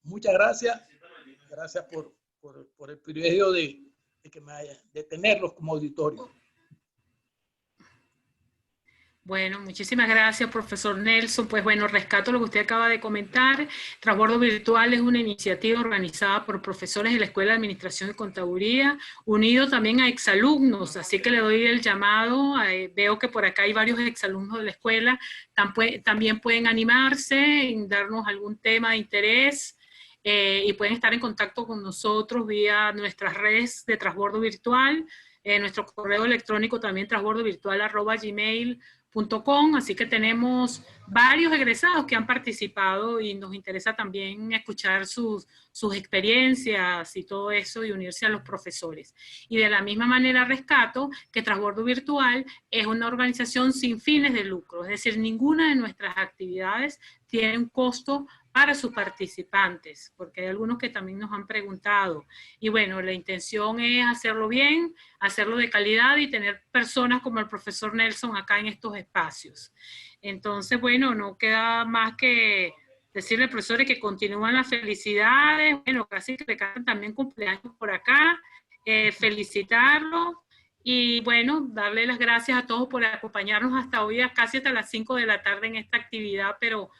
Speaker 2: Muchas gracias. Gracias por el privilegio de tenerlos como auditorio.
Speaker 1: Bueno, muchísimas gracias, profesor Nelson. Pues bueno, rescato lo que usted acaba de comentar. Transbordo Virtual es una iniciativa organizada por profesores de la Escuela de Administración y Contaduría, unido también a exalumnos, así que le doy el llamado. Veo que por acá hay varios exalumnos de la escuela, también pueden animarse en darnos algún tema de interés y pueden estar en contacto con nosotros vía nuestras redes de Transbordo Virtual. nuestro correo electrónico también transbordovirtual@gmail.com, así que tenemos varios egresados que han participado y nos interesa también escuchar sus experiencias y todo eso y unirse a los profesores. Y de la misma manera rescato que Transbordo Virtual es una organización sin fines de lucro, es decir, ninguna de nuestras actividades tiene un costo para sus participantes, porque hay algunos que también nos han preguntado. Y bueno, la intención es hacerlo bien, hacerlo de calidad y tener personas como el profesor Nelson acá en estos espacios. Entonces, bueno, no queda más que decirle al profesor que continúan las felicidades, bueno, casi que recalan también cumpleaños por acá, felicitarlo y bueno, darle las gracias a todos por acompañarnos hasta hoy, casi hasta las 5 de la tarde en esta actividad, pero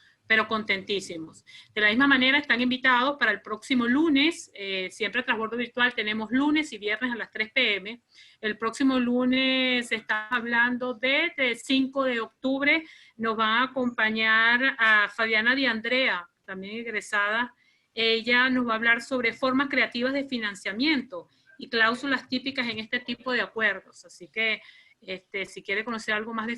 Speaker 1: contentísimos. De la misma manera están invitados para el próximo lunes, siempre a Transbordo Virtual tenemos lunes y viernes a las 3 p.m. El próximo lunes está hablando de 5 de octubre, nos va a acompañar a Fabiana Di Andrea, también egresada. Ella nos va a hablar sobre formas creativas de financiamiento y cláusulas típicas en este tipo de acuerdos. Así que si quiere conocer algo más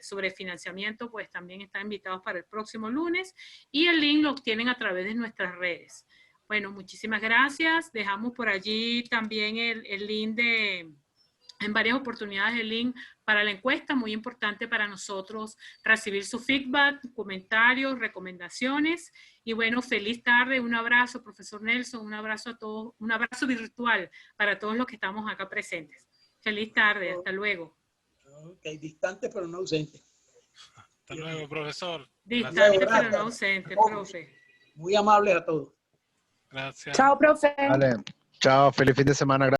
Speaker 1: sobre financiamiento, pues también están invitados para el próximo lunes y el link lo obtienen a través de nuestras redes. Bueno, muchísimas gracias. Dejamos por allí también el link en varias oportunidades el link para la encuesta, muy importante para nosotros recibir su feedback, comentarios, recomendaciones. Y bueno, feliz tarde, un abrazo, profesor Nelson, un abrazo a todos, un abrazo virtual para todos los que estamos acá presentes. Feliz tarde, hasta luego.
Speaker 2: Ok, distante pero no ausente.
Speaker 5: Hasta luego, profesor.
Speaker 1: Distante pero no ausente, profe.
Speaker 2: Muy amables a todos.
Speaker 5: Gracias.
Speaker 6: Chao, profe.
Speaker 7: Vale. Chao, feliz fin de semana.